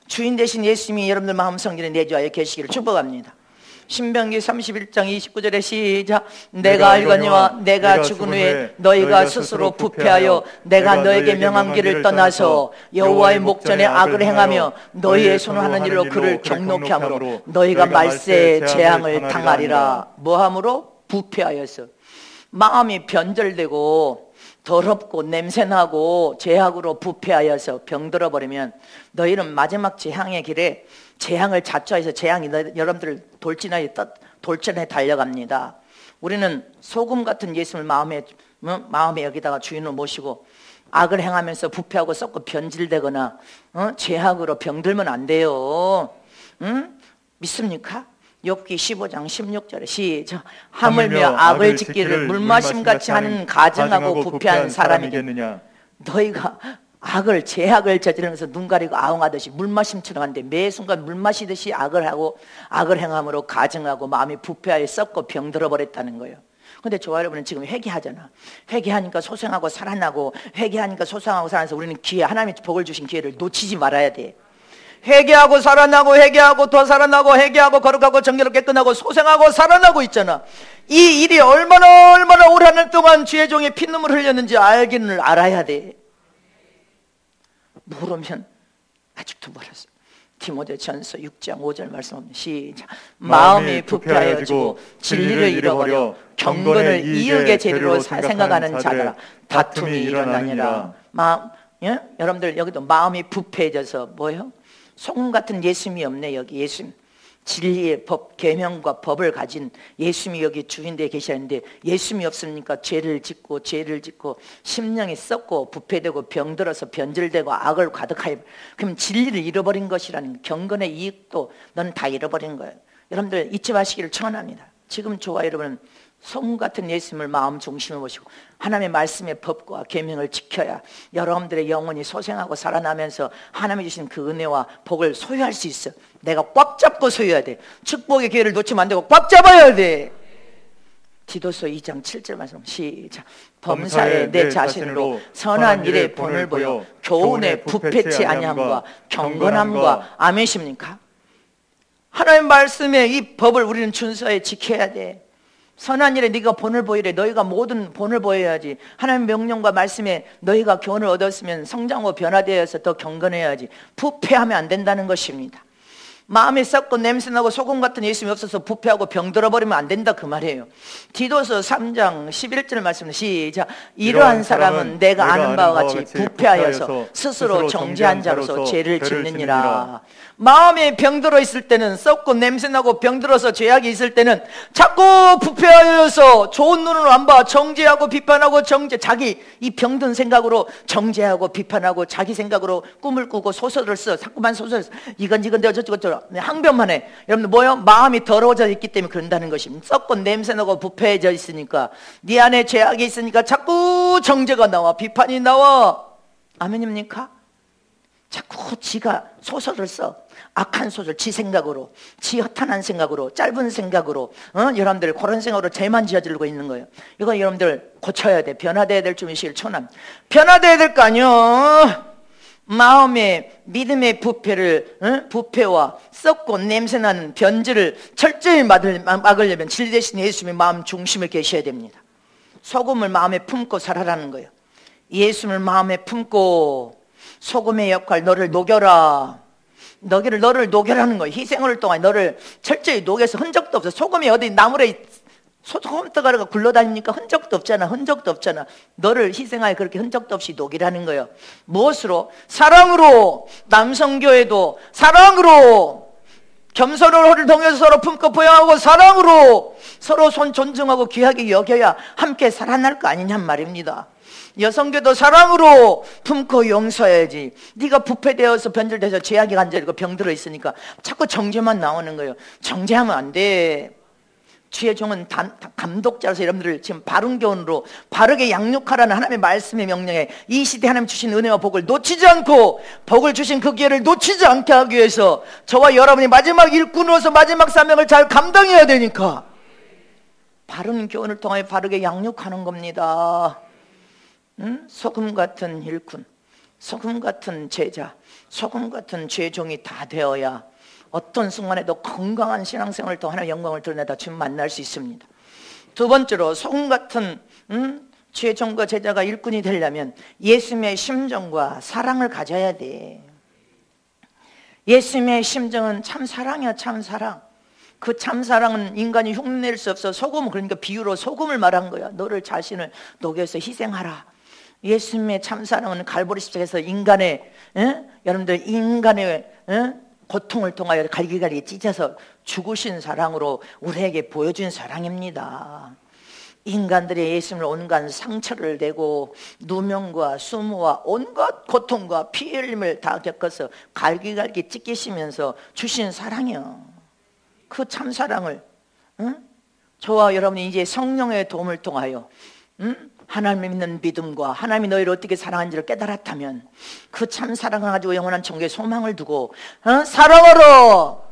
주인 되신 예수님이 여러분들 마음 성전에 내주하여 계시기를 축복합니다. 신명기 31장 29절에 시작. 내가 알거니와 내가 죽은 후에 너희가 스스로 부패하여 내가 너에게 명한 길을 떠나서 여호와의 목전에 악을 행하며 너희의 손을 하는 일로 그를 경노케 하므로 너희가 말세의 재앙을 당하리라. 뭐함으로? 부패하여서. 마음이 변절되고 더럽고 냄새나고 죄악으로 부패하여서 병들어 버리면 너희는 마지막 재앙의 길에 재앙을 자초해서 재앙이 여러분들을 돌진해 달려갑니다. 우리는 소금 같은 예수를 마음에 여기다가 주인을 모시고 악을 행하면서 부패하고 썩고 변질되거나 죄악으로 병들면 안 돼요. 믿습니까? 욥기 15장 16절에 시작. 하물며 악을 짓기를 물마심같이 하는 가증하고 부패한 사람이겠느냐. 너희가 죄악을 저지르면서 눈 가리고 아웅하듯이 물마심처럼 하는데 매 순간 물마시듯이 악을 하고 악을 행함으로 가증하고 마음이 부패하여 썩고 병들어 버렸다는 거예요. 근데 저와 여러분은 지금 회개하잖아. 회개하니까 소생하고 살아나고, 회개하니까 소생하고 살아나서 우리는 기회, 하나님이 복을 주신 기회를 놓치지 말아야 돼. 회개하고 살아나고, 회개하고 더 살아나고, 회개하고 거룩하고 정결롭게 끝나고 소생하고 살아나고 있잖아. 이 일이 얼마나 오랜 한 동안 주의 종이 피눈물 흘렸는지 알아야 돼. 모르면 아직도 멀었어. 디모데전서 6장 5절 말씀합니다. 시작. 마음이 부패하여지고 진리를 잃어버려 경건을 이익의 재료로 생각하는 자들아 다툼이 일어나니라. 여러분들 여기도 마음이 부패해져서 뭐예요? 소금 같은 예수님이 없네. 여기 예수님, 진리의 법, 계명과 법을 가진 예수님이 여기 주인되어 계시는데 예수님이 없으니까 죄를 짓고 심령이 썩고 부패되고 병들어서 변질되고 악을 가득하여, 그럼 진리를 잃어버린 것이라는, 경건의 이익도 넌 다 잃어버린 거예요. 여러분들 잊지 마시기를 축원합니다. 지금 저와 여러분은 소금 같은 예수님을 마음 중심에 모시고 하나님의 말씀의 법과 계명을 지켜야 여러분들의 영혼이 소생하고 살아나면서 하나님이 주신 그 은혜와 복을 소유할 수 있어. 내가 꽉 잡고 소유해야 돼. 축복의 기회를 놓치면 안 되고 꽉 잡아야 돼. 디도서 2장 7절 말씀 시작. 범사에 내 자신으로 선한 일에 본을 보여 교훈에 부패치 아니함과 경건함과 아멘이십니까? 하나님의 말씀의 이 법을 우리는 준수하여 지켜야 돼. 선한 일에 네가 본을 보이래. 너희가 모든 본을 보여야지. 하나님의 명령과 말씀에 너희가 교훈을 얻었으면 성장하고 변화되어서 더 경건해야지. 부패하면 안 된다는 것입니다. 마음이 썩고 냄새나고 소금 같은 예수님이 없어서 부패하고 병들어버리면 안 된다 그 말이에요. 디도서 3장 11절 말씀 시작. 이러한 사람은 내가 아는 바와 같이 부패하여서 스스로 정죄한 자로서 죄를 짓느니라. 마음에 병들어 있을 때는, 썩고 냄새나고 병들어서 죄악이 있을 때는 자꾸 부패하여서 좋은 눈으로 안 봐. 정죄하고 비판하고 자기 이 병든 생각으로 정죄하고 비판하고 자기 생각으로 꿈을 꾸고 소설을 써. 자꾸만 소설을 써. 이건 내가 저쩌고 항변만 해. 여러분들 뭐요? 마음이 더러워져 있기 때문에 그런다는 것입니다. 썩고 냄새나고 부패해져 있으니까, 네 안에 죄악이 있으니까 자꾸 정죄가 나와, 비판이 나와. 아멘입니까? 자꾸 지가 소설을 써. 악한 소설, 지 생각으로, 지 허탄한 생각으로, 짧은 생각으로, 여러분들 그런 생각으로 죄만 지어지고 있는 거예요. 이거 여러분들 고쳐야 돼. 변화돼야 될 줄이시길 초남. 변화돼야 될 거 아니요. 마음의 믿음의 부패와 썩고 냄새나는 변질을 철저히 막으려면 진리 대신 예수님의 마음 중심에 계셔야 됩니다. 소금을 마음에 품고 살아라는 거예요. 예수님을 마음에 품고 소금의 역할, 너를 녹여라. 너를 녹여라는 거예요. 희생을 통해 너를 철저히 녹여서 흔적도 없어. 소금이 어디 나물에 소금 떠가루가 굴러다닙니까? 흔적도 없잖아. 너를 희생하여 그렇게 흔적도 없이 녹이라는 거예요. 무엇으로? 사랑으로. 남성교회도 사랑으로, 겸손을 통해서 서로 품고 보양하고 사랑으로 서로 존중하고 귀하게 여겨야 함께 살아날 거 아니냔 말입니다. 여성교도 사랑으로 품고 용서해야지. 네가 부패되어서 변질돼서 죄악이 간절이고 병들어 있으니까 자꾸 정죄만 나오는 거예요. 정죄하면 안 돼. 주의 종은 감독자로서 여러분들을 지금 바른 교훈으로 바르게 양육하라는 하나님의 말씀의 명령에 이 시대에 하나님 주신 은혜와 복을 놓치지 않고, 복을 주신 그 기회를 놓치지 않게 하기 위해서 저와 여러분이 마지막 일꾼으로서 마지막 사명을 잘 감당해야 되니까 바른 교훈을 통해 바르게 양육하는 겁니다. 소금 같은 일꾼, 소금 같은 제자, 소금 같은 주의 종이 다 되어야 어떤 순간에도 건강한 신앙생활을 통해 하나님의 영광을 드러내다 주님 만날 수 있습니다. 두 번째로, 소금 같은 주의 종과 제자가 일꾼이 되려면 예수님의 심정과 사랑을 가져야 돼. 예수님의 심정은 참 사랑이야. 참 사랑. 그 참 사랑은 인간이 흉내낼 수 없어. 소금, 그러니까 비유로 소금을 말한 거야. 너를 자신을 녹여서 희생하라. 예수님의 참 사랑은 갈보리 십자가에서 여러분들 인간의 고통을 통하여 갈기갈기 찢어서 죽으신 사랑으로 우리에게 보여준 사랑입니다. 인간들의 예수님을 온갖 상처를 내고 누명과 수모와 온갖 고통과 피 흘림을 다 겪어서 갈기갈기 찢기시면서 주신 사랑이요. 그 참 사랑을 저와 여러분이 이제 성령의 도움을 통하여 하나님을 믿는 믿음과 하나님이 너희를 어떻게 사랑하는지를 깨달았다면 그 참 사랑을 가지고 영원한 천국에 소망을 두고 사랑으로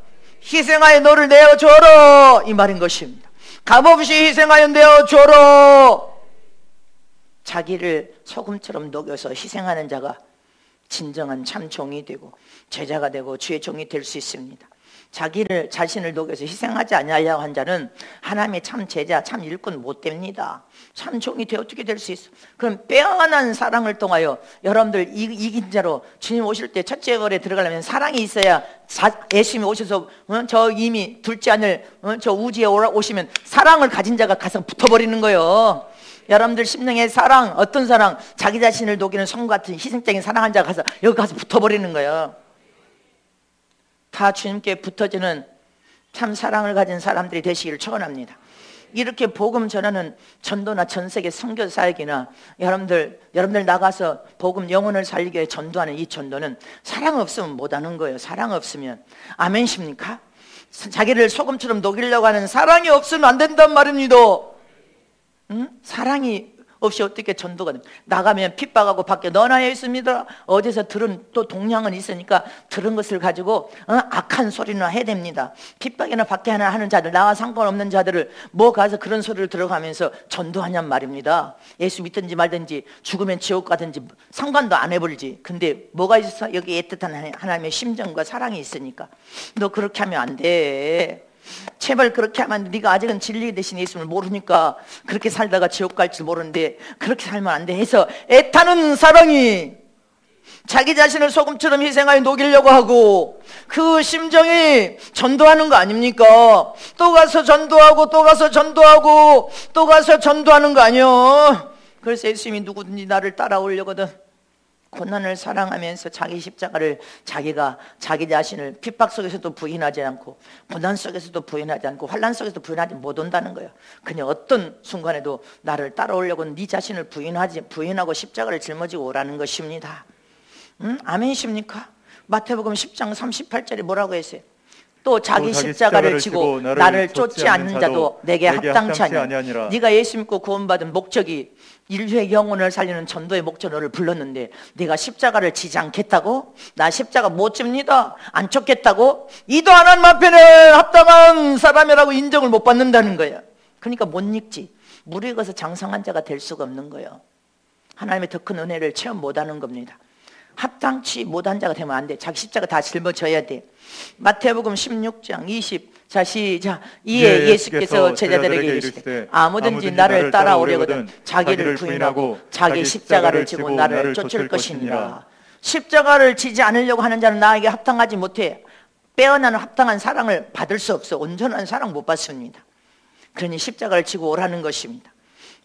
희생하여 너를 내어줘라 이 말인 것입니다. 값없이 희생하여 내어줘라. 자기를 소금처럼 녹여서 희생하는 자가 진정한 참 종이 되고 제자가 되고 주의 종이 될 수 있습니다. 자신을 녹여서 희생하지 않으려고 한 자는 하나님의 참 제자, 참 일꾼 못 됩니다. 참 종이 되어 어떻게 될 수 있어? 그럼 빼어난 사랑을 통하여 여러분들 이긴 자로 주님 오실 때 첫째 거리에 들어가려면 사랑이 있어야 예수님이 오셔서 저 이미 둘째 하늘 저 우주에 오시면 사랑을 가진 자가 가서 붙어버리는 거예요. 여러분들 심령의 사랑, 어떤 사랑? 자기 자신을 녹이는 성 같은 희생적인 사랑한 자가 가서 여기 가서 붙어버리는 거예요. 다 주님께 붙어지는 참 사랑을 가진 사람들이 되시기를 축원합니다. 이렇게 복음 전하는 전도나 전 세계 선교 사역이나 여러분들 나가서 복음 영혼을 살리기 위해 전도하는 이 전도는 사랑 없으면 못하는 거예요. 사랑 없으면. 아멘십니까? 자기를 소금처럼 녹이려고 하는 사랑이 없으면 안 된단 말입니다. 사랑이 없이 어떻게 전도가 됩니까? 나가면 핍박하고 밖에 넣어놔야 있습니다. 어디서 들은 또 동향은 있으니까 들은 것을 가지고 악한 소리나 해야 됩니다. 핍박이나 밖에 하나 하는 자들, 나와 상관없는 자들을 뭐 가서 그런 소리를 들어가면서 전도하냔 말입니다. 예수 믿든지 말든지 죽으면 지옥 가든지 상관도 안 해버리지. 근데 뭐가 있어? 여기 애틋한 하나님의 심정과 사랑이 있으니까 너 그렇게 하면 안 돼. 제발 그렇게 하면 안 돼. 네가 아직은 진리 대신 예수를 모르니까 그렇게 살다가 지옥 갈 줄 모르는데 그렇게 살면 안 돼 해서 애타는 사랑이 자기 자신을 소금처럼 희생하여 녹이려고 하고 그 심정이 전도하는 거 아닙니까? 또 가서 전도하고 또 가서 전도하고 또 가서 전도하는 거 아니요? 그래서 예수님이 누구든지 나를 따라오려거든 고난을 사랑하면서 자기 십자가를 자기가 자기 자신을 핍박 속에서도 부인하지 않고 고난 속에서도 부인하지 않고 환난 속에서도 부인하지 못 온다는 거예요. 그냥 어떤 순간에도 나를 따라오려고 네 자신을 부인하고 십자가를 짊어지고 오라는 것입니다. 아멘이십니까? 마태복음 10장 38절에 뭐라고 했어요? 또 자기 십자가를 지고 나를 쫓지 않는 자도 내게 합당치 아니하니라. 네가 예수 믿고 구원받은 목적이 인류의 영혼을 살리는 전도의 목적을 불렀는데 네가 십자가를 지지 않겠다고? 나 십자가 못 집니다 안 쫓겠다고? 이도 하나님 앞에는 합당한 사람이라고 인정을 못 받는다는 거야. 그러니까 못 읽지. 물에 가서 장성한 자가 될 수가 없는 거예요. 하나님의 더 큰 은혜를 체험 못하는 겁니다. 합당치 못한 자가 되면 안 돼. 자기 십자가 다 짊어져야 돼. 마태복음 16장 20. 자 시작. 이에 예수께서 제자들에게 이르시되 아무든지 나를 따라오려거든 자기를 부인하고 자기 십자가를 지고 나를 쫓을 것이니라. 십자가를 지지 않으려고 하는 자는 나에게 합당하지 못해. 빼어나는 합당한 사랑을 받을 수 없어. 온전한 사랑 못 받습니다. 그러니 십자가를 지고 오라는 것입니다.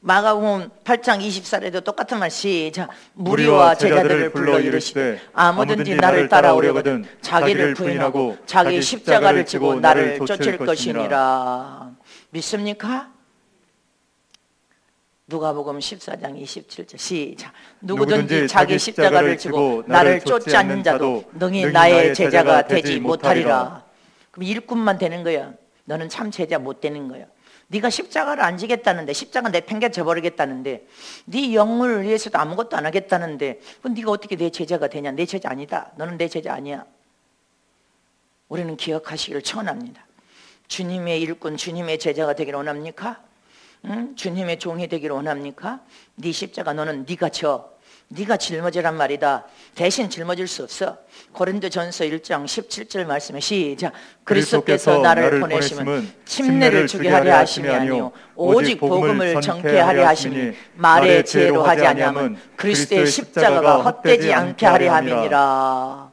마가복음 8장 24절에도 똑같은 말 시작. 무리와 제자들을 불러 이르시되 아무든지 나를 따라오려거든 자기를 부인하고 자기 십자가를 지고 나를 쫓을 것이니라. 믿습니까? 누가복음 14장 27절 시작. 누구든지 자기 십자가를 지고 나를 쫓지 않는 자도 능히 나의 제자가 되지 못하리라. 그럼 일꾼만 되는 거야. 너는 참 제자 못 되는 거야. 네가 십자가를 안 지겠다는데, 십자가 내팽개쳐 버리겠다는데, 네 영을 위해서도 아무것도 안 하겠다는데 네가 어떻게 내 제자가 되냐? 내 제자 아니다. 너는 내 제자 아니야. 우리는 기억하시기를 청원합니다. 주님의 일꾼, 주님의 제자가 되기를 원합니까? 주님의 종이 되기를 원합니까? 네 십자가 너는 네가 네가 짊어지란 말이다. 대신 짊어질 수 없어. 고린도전서 1장 17절 말씀에 시작. 그리스도께서 나를 보내심은 침례를 주게 하려 하심이 아니요 오직 복음을 전케 하려 하심이 말의 지혜로 하지 아니함은 그리스도의 십자가가 헛되지 않게 하려 함이니라.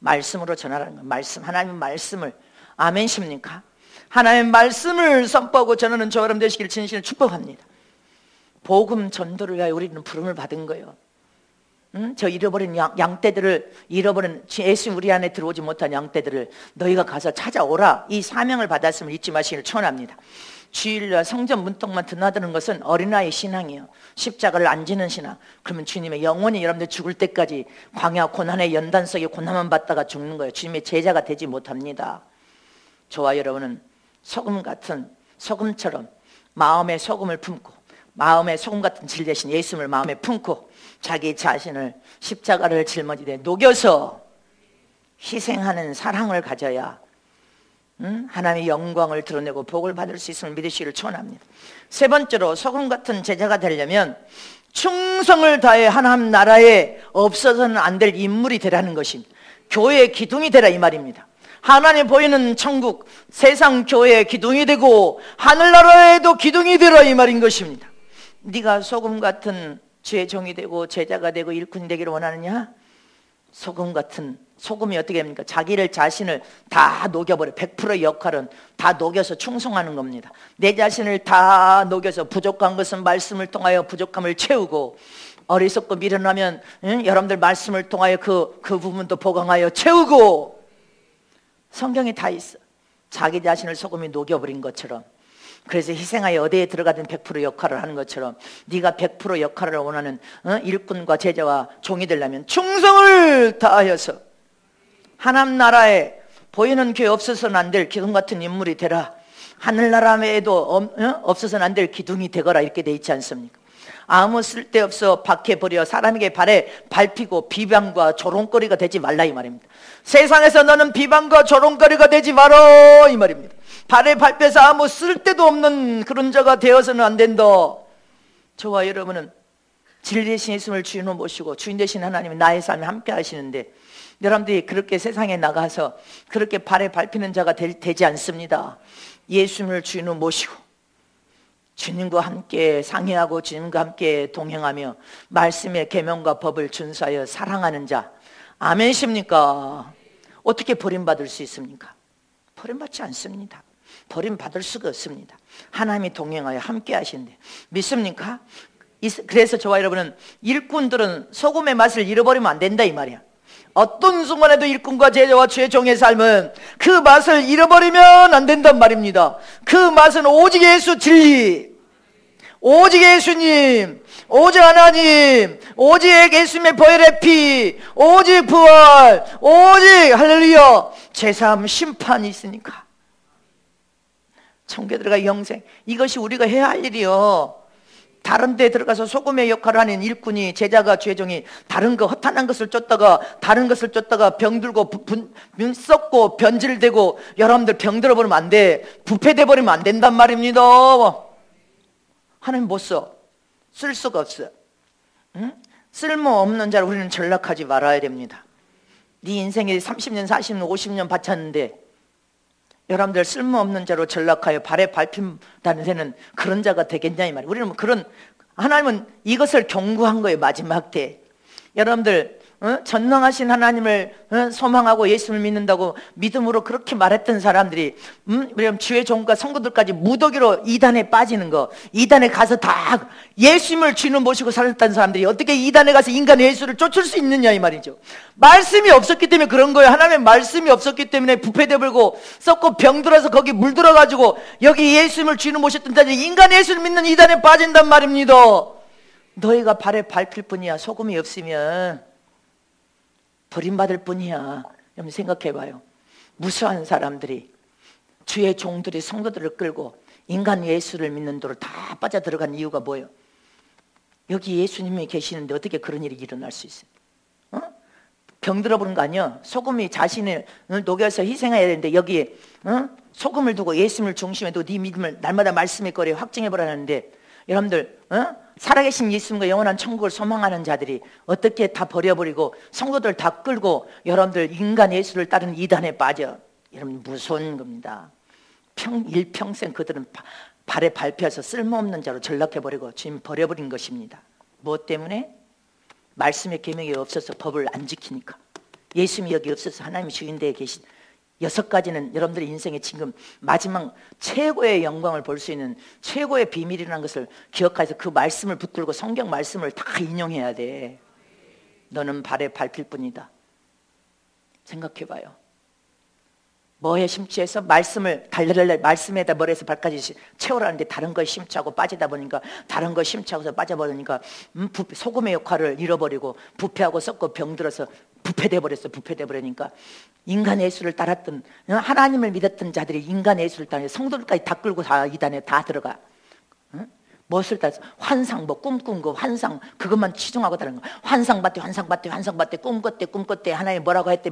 말씀으로 전하라는 거. 말씀, 하나님의 말씀을. 아멘십니까? 하나님의 말씀을 선포하고 전하는 저 여러분 되시기를 진심으로 축복합니다. 복음 전도를 위하여 우리는 부름을 받은 거예요. 저 잃어버린 양떼들을, 잃어버린 예수 우리 안에 들어오지 못한 양떼들을 너희가 가서 찾아오라. 이 사명을 받았음을 잊지 마시기를 축원합니다. 주일날 성전 문턱만 드나드는 것은 어린아이 신앙이에요. 십자가를 안 지는 신앙. 그러면 주님의 영원히 여러분들 죽을 때까지 광야 고난의 연단 속에 고난만 받다가 죽는 거예요. 주님의 제자가 되지 못합니다. 저와 여러분은 소금 같은, 소금처럼 마음에 소금을 품고, 마음에 소금 같은 질 대신 예수를 마음에 품고 자기 자신을 십자가를 짊어지되 녹여서 희생하는 사랑을 가져야 하나님의 영광을 드러내고 복을 받을 수 있음을 믿으시기를 축원합니다. 세 번째로 소금 같은 제자가 되려면 충성을 다해 하나님 나라에 없어서는 안 될 인물이 되라는 것입니다. 교회의 기둥이 되라 이 말입니다. 하나님 보이는 천국, 세상 교회의 기둥이 되고 하늘나라에도 기둥이 되라 이 말인 것입니다. 네가 소금 같은 주의 종이 되고 제자가 되고 일꾼이 되기를 원하느냐? 소금 같은, 소금이 어떻게 됩니까? 자기를 자신을 다 녹여버려. 100%의 역할은 다 녹여서 충성하는 겁니다. 내 자신을 다 녹여서 부족한 것은 말씀을 통하여 부족함을 채우고, 어리석고 미련하면 여러분들 말씀을 통하여 그 부분도 보강하여 채우고, 성경에 다 있어. 자기 자신을 소금이 녹여버린 것처럼. 그래서 희생하여 어디에 들어가든 100% 역할을 하는 것처럼 네가 100% 역할을 원하는 일꾼과 제자와 종이 되려면 충성을 다하여서 하나님 나라에 보이는 교회 없어서는 안 될 기둥 같은 인물이 되라. 하늘나라에도 없어서는 안 될 기둥이 되거라 이렇게 돼 있지 않습니까? 아무 쓸데없어 박해버려 사람에게 발에 밟히고 비방과 조롱거리가 되지 말라 이 말입니다. 세상에서 너는 비방과 조롱거리가 되지 마라 이 말입니다. 발에 밟혀서 아무 쓸데도 없는 그런 자가 되어서는 안 된다. 저와 여러분은 진리 대신 예수를 주인으로 모시고 주인 되신 하나님이 나의 삶에 함께 하시는데 여러분들이 그렇게 세상에 나가서 그렇게 발에 밟히는 자가 되지 않습니다. 예수님을 주인으로 모시고 주님과 함께 상의하고 주님과 함께 동행하며 말씀의 계명과 법을 준수하여 사랑하는 자. 아멘이십니까? 어떻게 버림받을 수 있습니까? 버림받지 않습니다. 버림받을 수가 없습니다. 하나님이 동행하여 함께 하시는데 믿습니까? 그래서 저와 여러분은 일꾼들은 소금의 맛을 잃어버리면 안 된다 이 말이야. 어떤 순간에도 일꾼과 제자와 주의 종의 삶은 그 맛을 잃어버리면 안 된단 말입니다. 그 맛은 오직 예수 진리, 오직 예수님, 오직 하나님, 오직 예수님의 보혈의 피, 오직 부활, 오직 할렐루야 제3 심판이 있으니까. 청교도가 영생, 이것이 우리가 해야 할 일이요. 다른 데 들어가서 소금의 역할을 하는 일꾼이, 제자가, 주의 종이 다른 거 허탄한 것을 쫓다가 다른 것을 쫓다가 병들고 썩고 변질되고, 여러분들 병들어 버리면 안 돼. 부패돼 버리면 안 된단 말입니다. 하나님 못 써. 쓸 수가 없어. 응? 쓸모없는 자를 우리는 전락하지 말아야 됩니다. 네 인생에 30년 40년 50년 바쳤는데 여러분들 쓸모없는 자로 전락하여 발에 밟힌다는 데는 그런 자가 되겠냐 이 말이에요. 우리는 그런, 하나님은 이것을 경고한 거예요. 마지막 때 여러분들 전능하신 하나님을 소망하고 예수를 믿는다고 믿음으로 그렇게 말했던 사람들이 왜냐면 주의 종과 성도들까지 무더기로 이단에 빠지는 거, 이단에 가서 다 예수님을 주는 모시고 살았다는 사람들이 어떻게 이단에 가서 인간 예수를 쫓을 수 있느냐 이 말이죠. 말씀이 없었기 때문에 그런 거예요. 하나님의 말씀이 없었기 때문에 부패돼 버리고 썩고 병들어서 거기 물들어 가지고 여기 예수님을 주는 모셨던 자들이 인간 예수를 믿는 이단에 빠진단 말입니다. 너희가 발에 밟힐 뿐이야. 소금이 없으면 버림받을 뿐이야. 여러분 생각해봐요. 무수한 사람들이, 주의 종들이 성도들을 끌고 인간 예수를 믿는 도로 다 빠져들어간 이유가 뭐예요? 여기 예수님이 계시는데 어떻게 그런 일이 일어날 수 있어요? 병들어 보는 거 아니야? 소금이 자신을 녹여서 희생해야 되는데 여기에 소금을 두고 예수님을 중심에 두고 네 믿음을 날마다 말씀의 거리에 확증해보라는데, 여러분들 살아계신 예수님과 영원한 천국을 소망하는 자들이 어떻게 다 버려버리고 성도들 다 끌고 여러분들 인간 예수를 따르는 이단에 빠져. 여러분 무서운 겁니다. 일평생 그들은 발에 밟혀서 쓸모없는 자로 전락해버리고 지금 버려버린 것입니다. 무엇 때문에? 말씀의 계명이 없어서 법을 안 지키니까. 예수님이 여기 없어서 하나님이 주인대에 계신 6가지는 여러분들의 인생에 지금 마지막 최고의 영광을 볼 수 있는 최고의 비밀이라는 것을 기억해서 그 말씀을 붙들고 성경 말씀을 다 인용해야 돼. 너는 발에 밟힐 뿐이다. 생각해봐요. 뭐에 심취해서 말씀을 달달달 말씀에다 머리에서 발까지 채우라는데 다른 거에 심취하고 빠지다 보니까 다른 거에 심취하고서 빠져버리니까 소금의 역할을 잃어버리고 부패하고 썩고 병들어서 부패돼 버렸어. 부패돼 버리니까 인간 예수를 따랐던, 하나님을 믿었던 자들이 인간 예수를 따라 성도들까지 다 끌고 다 이단에 다 들어가. 무엇을 따라서? 환상, 뭐 꿈꾼 거 환상, 그것만 치중하고 다른 거. 환상 봤대, 꿈꿨대, 하나님 뭐라고 했대,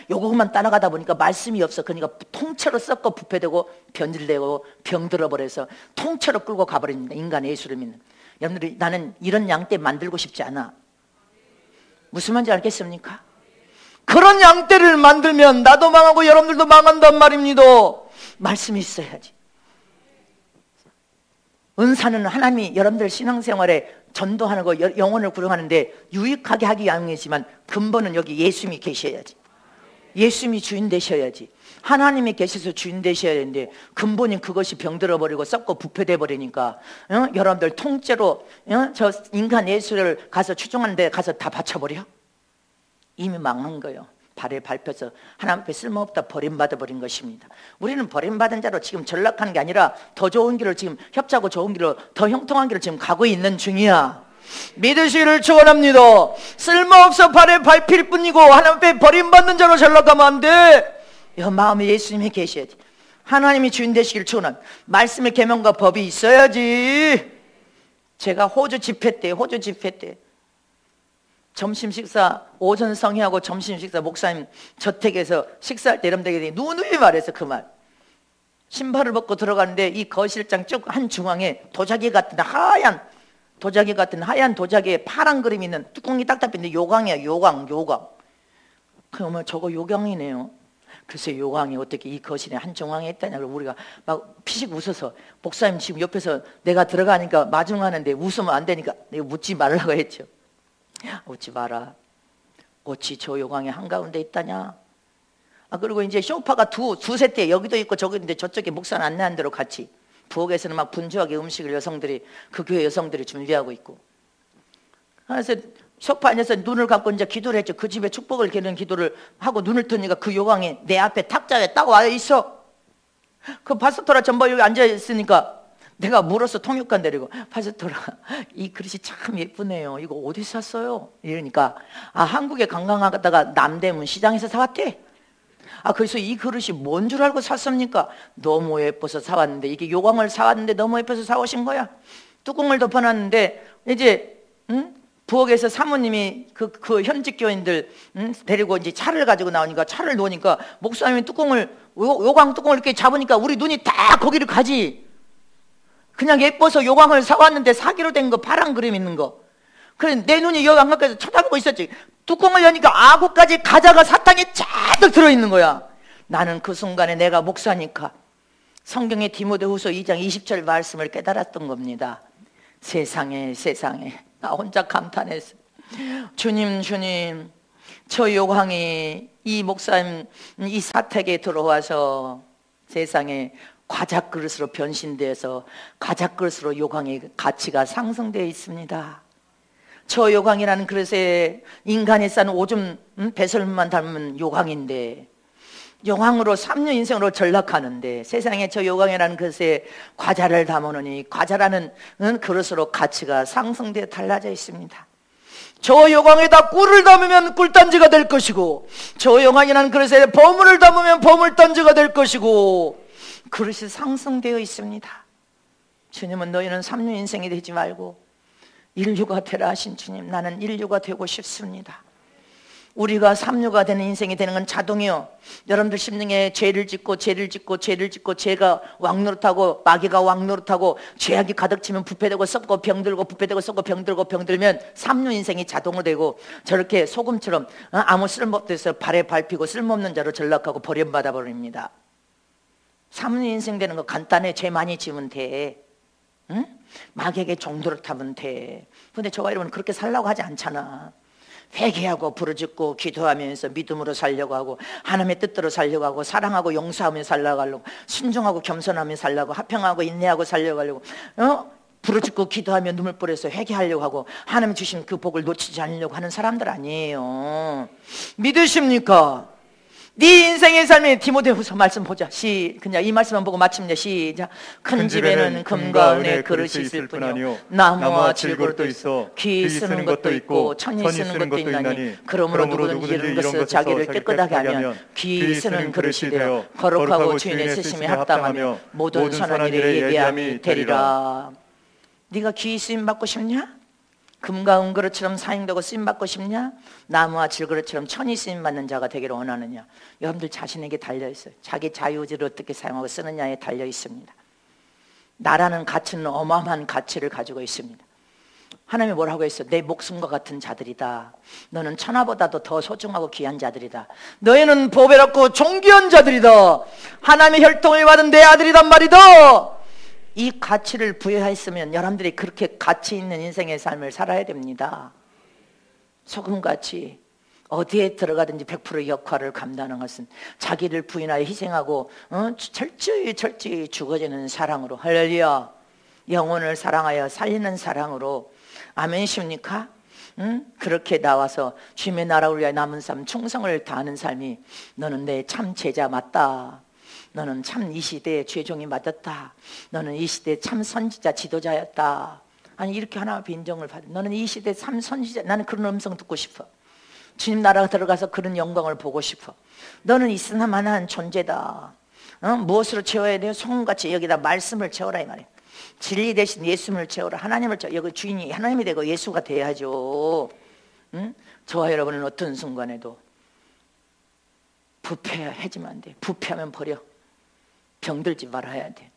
요거만 따라가다 보니까 말씀이 없어. 그러니까 통째로 썩고 부패되고 변질되고 병들어 버려서 통째로 끌고 가버립니다. 인간 예수를 믿는 여러분들이. 나는 이런 양떼 만들고 싶지 않아. 무슨 말인지 알겠습니까? 그런 양떼를 만들면 나도 망하고 여러분들도 망한단 말입니다. 말씀이 있어야지. 은사는 하나님이 여러분들 신앙생활에 전도하는 거, 영혼을 구령하는데 유익하게 하기 위함이지만 근본은 여기 예수님이 계셔야지. 예수님이 주인 되셔야지. 하나님이 계셔서 주인 되셔야 되는데 근본인 그것이 병들어 버리고 썩고 부패돼 버리니까 여러분들 통째로 저 인간 예수를 가서 추종하는 데 가서 다 바쳐버려? 이미 망한 거예요. 발에 밟혀서 하나님 앞에 쓸모없다 버림받아 버린 것입니다. 우리는 버림받은 자로 지금 전락하는 게 아니라 더 좋은 길을 지금 협조하고 좋은 길로 더 형통한 길을 지금 가고 있는 중이야. 믿으시기를 축원합니다. 쓸모없어 발에 밟힐 뿐이고 하나님 앞에 버림받는 자로 전락하면 안 돼. 마음에 예수님이 계셔야지. 하나님이 주인 되시기를 축원합니다. 말씀의 계명과 법이 있어야지. 제가 호주 집회 때 점심 식사, 오전 성회하고 점심 식사 목사님 저택에서 식사할 때 여러분들에게 누누이 말해서 그 말. 신발을 벗고 들어가는데 이 거실장 쭉 한 중앙에 도자기 같은 하얀 도자기에 파란 그림이 있는 뚜껑이 딱 잡혀있는데 요강이야. 요강. 그러면 저거 요강이네요. 글쎄 요강이 어떻게 이 거실에 한 정황에 있다냐. 우리가 막 피식 웃어서 목사님 지금 옆에서 내가 들어가니까 마중하는데 웃으면 안 되니까 내가 웃지 말라고 했죠. 웃지 마라. 어찌 저 요강이 한가운데 있다냐. 그리고 이제 소파가 두세 대 여기도 있고 저기 있는데 저쪽에 목사는 안내한 대로 같이 부엌에서는 막 분주하게 음식을 여성들이 그 교회 여성들이 준비하고 있고. 그래서 소파 안에서 눈을 감고 이제 기도를 했죠. 그 집에 축복을 기는 기도를 하고 눈을 뜨니까 그 요강이 내 앞에 탁자에 딱 와 있어. 그 파스토라 전부 여기 앉아 있으니까 내가 물어서 통역관 데리고 파스토라 이 그릇이 참 예쁘네요. 이거 어디서 샀어요? 이러니까 한국에 관광하다가 남대문 시장에서 사왔대. 그래서 이 그릇이 뭔 줄 알고 샀습니까? 너무 예뻐서 사왔는데 이게 요강을 사왔는데 너무 예뻐서 사오신 거야. 뚜껑을 덮어놨는데 이제 부엌에서 사모님이 그 현직 교인들 데리고 이제 차를 가지고 나오니까 차를 놓으니까 목사님이 요강 뚜껑을 이렇게 잡으니까 우리 눈이 다 거기를 가지. 그냥 예뻐서 요강을 사왔는데 사기로 된 거 파란 그림 있는 거. 그래 내 눈이 여기 안가까지 쳐다보고 있었지. 뚜껑을 여니까 아구까지 가자가 사탕이 잔뜩 들어있는 거야. 나는 그 순간에 내가 목사니까 성경의 디모데후서 2장 20절 말씀을 깨달았던 겁니다. 세상에 나 혼자 감탄했어. 주님 저 요강이 이 목사님 이 사택에 들어와서 세상에 과자 그릇으로 변신돼서 과자 그릇으로 요강의 가치가 상승되어 있습니다. 저 요강이라는 그릇에 인간이 싼 오줌 배설물만 담은 요강인데 요강으로 3년 인생으로 전락하는데 세상에 저 요강이라는 그릇에 과자를 담아놓으니 과자라는 그릇으로 가치가 상승되어 달라져 있습니다. 저 요강에다 꿀을 담으면 꿀단지가 될 것이고 저 요강이라는 그릇에 버물을 담으면 버물단지가 될 것이고 그릇이 상승되어 있습니다. 주님은 너희는 3년 인생이 되지 말고 인류가 되라 하신 주님, 나는 인류가 되고 싶습니다. 우리가 삼류가 되는 인생이 되는 건 자동이요. 여러분들 심령에 죄를 짓고 죄가 왕노릇하고 마귀가 왕노릇하고 죄악이 가득 차면 부패되고 썩고 병들고 부패되고 썩고 병들고 병들면 삼류 인생이 자동으로 되고 저렇게 소금처럼 아무 쓸모없게 해서 발에 밟히고 쓸모없는 자로 전락하고 버림받아 버립니다. 삼류 인생 되는 거 간단해. 죄 많이 지으면 돼. 응? 마귀에게 종노릇하면 돼. 근데 저와 여러분은 그렇게 살라고 하지 않잖아. 회개하고 부르짖고 기도하면서 믿음으로 살려고 하고 하나님의 뜻대로 살려고 하고 사랑하고 용서하며 살려고 하려고 순종하고 겸손하며 살려고 화평하고 인내하고 살려고 하려고 부르짖고 기도하며 눈물 뿌려서 회개하려고 하고 하나님 주신 그 복을 놓치지 않으려고 하는 사람들 아니에요. 믿으십니까? 네 인생의 삶의 디모데후서 말씀 보자. 그냥 이 말씀만 보고 마칩니다. 시작. 큰 집에는 금과 은의 그릇이 있을 뿐이요 나무와 질그릇도 있어 귀 쓰는 것도 있고 천이 쓰는 것도 있나니 그러므로 누구든지 이런 것을 자기를 깨끗하게 하면 귀 쓰는 그릇이 되어 거룩하고 주인의 쓰심에 합당하며 모든 선한 일에 예비함이 되리라. 네가 귀 쓰임 받고 싶냐? 금과 은그릇처럼 사용되고 쓰임받고 싶냐? 나무와 질그릇처럼 천이 쓰임받는 자가 되기를 원하느냐? 여러분들 자신에게 달려있어요. 자기 자유의지를 어떻게 사용하고 쓰느냐에 달려있습니다. 나라는 가치는 어마어마한 가치를 가지고 있습니다. 하나님이 뭐라고 했어? 내 목숨과 같은 자들이다. 너는 천하보다도 더 소중하고 귀한 자들이다. 너희는 보배롭고 존귀한 자들이다. 하나님의 혈통을 받은 내 아들이란 말이다. 이 가치를 부여했으면 여러분들이 그렇게 가치 있는 인생의 삶을 살아야 됩니다. 소금같이 어디에 들어가든지 100% 역할을 감당하는 것은 자기를 부인하여 희생하고 철저히 죽어지는 사랑으로, 할렐루야, 영혼을 사랑하여 살리는 사랑으로. 아멘이십니까? 그렇게 나와서 주님의 나라를 위하여 남은 삶, 충성을 다하는 삶이 너는 내 참 제자 맞다. 너는 참 이 시대의 죄종이 맞았다. 너는 이 시대의 참 선지자 지도자였다. 아니 이렇게 하나 앞에 인정을 받아. 너는 이 시대의 참 선지자. 나는 그런 음성 듣고 싶어. 주님 나라가 들어가서 그런 영광을 보고 싶어. 너는 있으나마나한 존재다. 무엇으로 채워야 돼요? 소금같이 여기다 말씀을 채워라 이 말이에요. 진리 대신 예수님을 채워라. 하나님을 채워. 여기 주인이 하나님이 되고 예수가 돼야죠. 저와 여러분은 어떤 순간에도 부패하지만 안 돼. 부패하면 버려. 병들지 말아야 돼.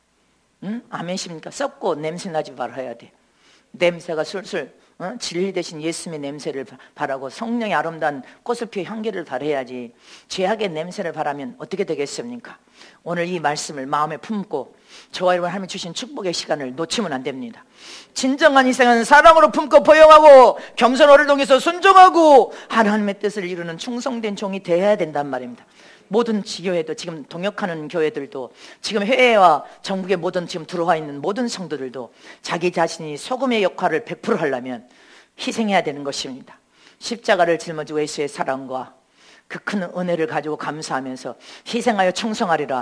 아멘십니까? 썩고 냄새 나지 말아야 돼. 냄새가 술술 진리 대신 예수님의 냄새를 바라고 성령의 아름다운 꽃을 피워 향기를 바라야지 죄악의 냄새를 바라면 어떻게 되겠습니까? 오늘 이 말씀을 마음에 품고 저와 여러분 하나님 주신 축복의 시간을 놓치면 안 됩니다. 진정한 희생은 사랑으로 품고 포용하고 겸손어를 통해서 순종하고 하나님의 뜻을 이루는 충성된 종이 되어야 된단 말입니다. 모든 지교회도 지금 동역하는 교회들도 지금 해외와 전국의 모든 지금 들어와 있는 모든 성도들도 자기 자신이 소금의 역할을 100% 하려면 희생해야 되는 것입니다. 십자가를 짊어지고 예수의 사랑과 그 큰 은혜를 가지고 감사하면서 희생하여 충성하리라.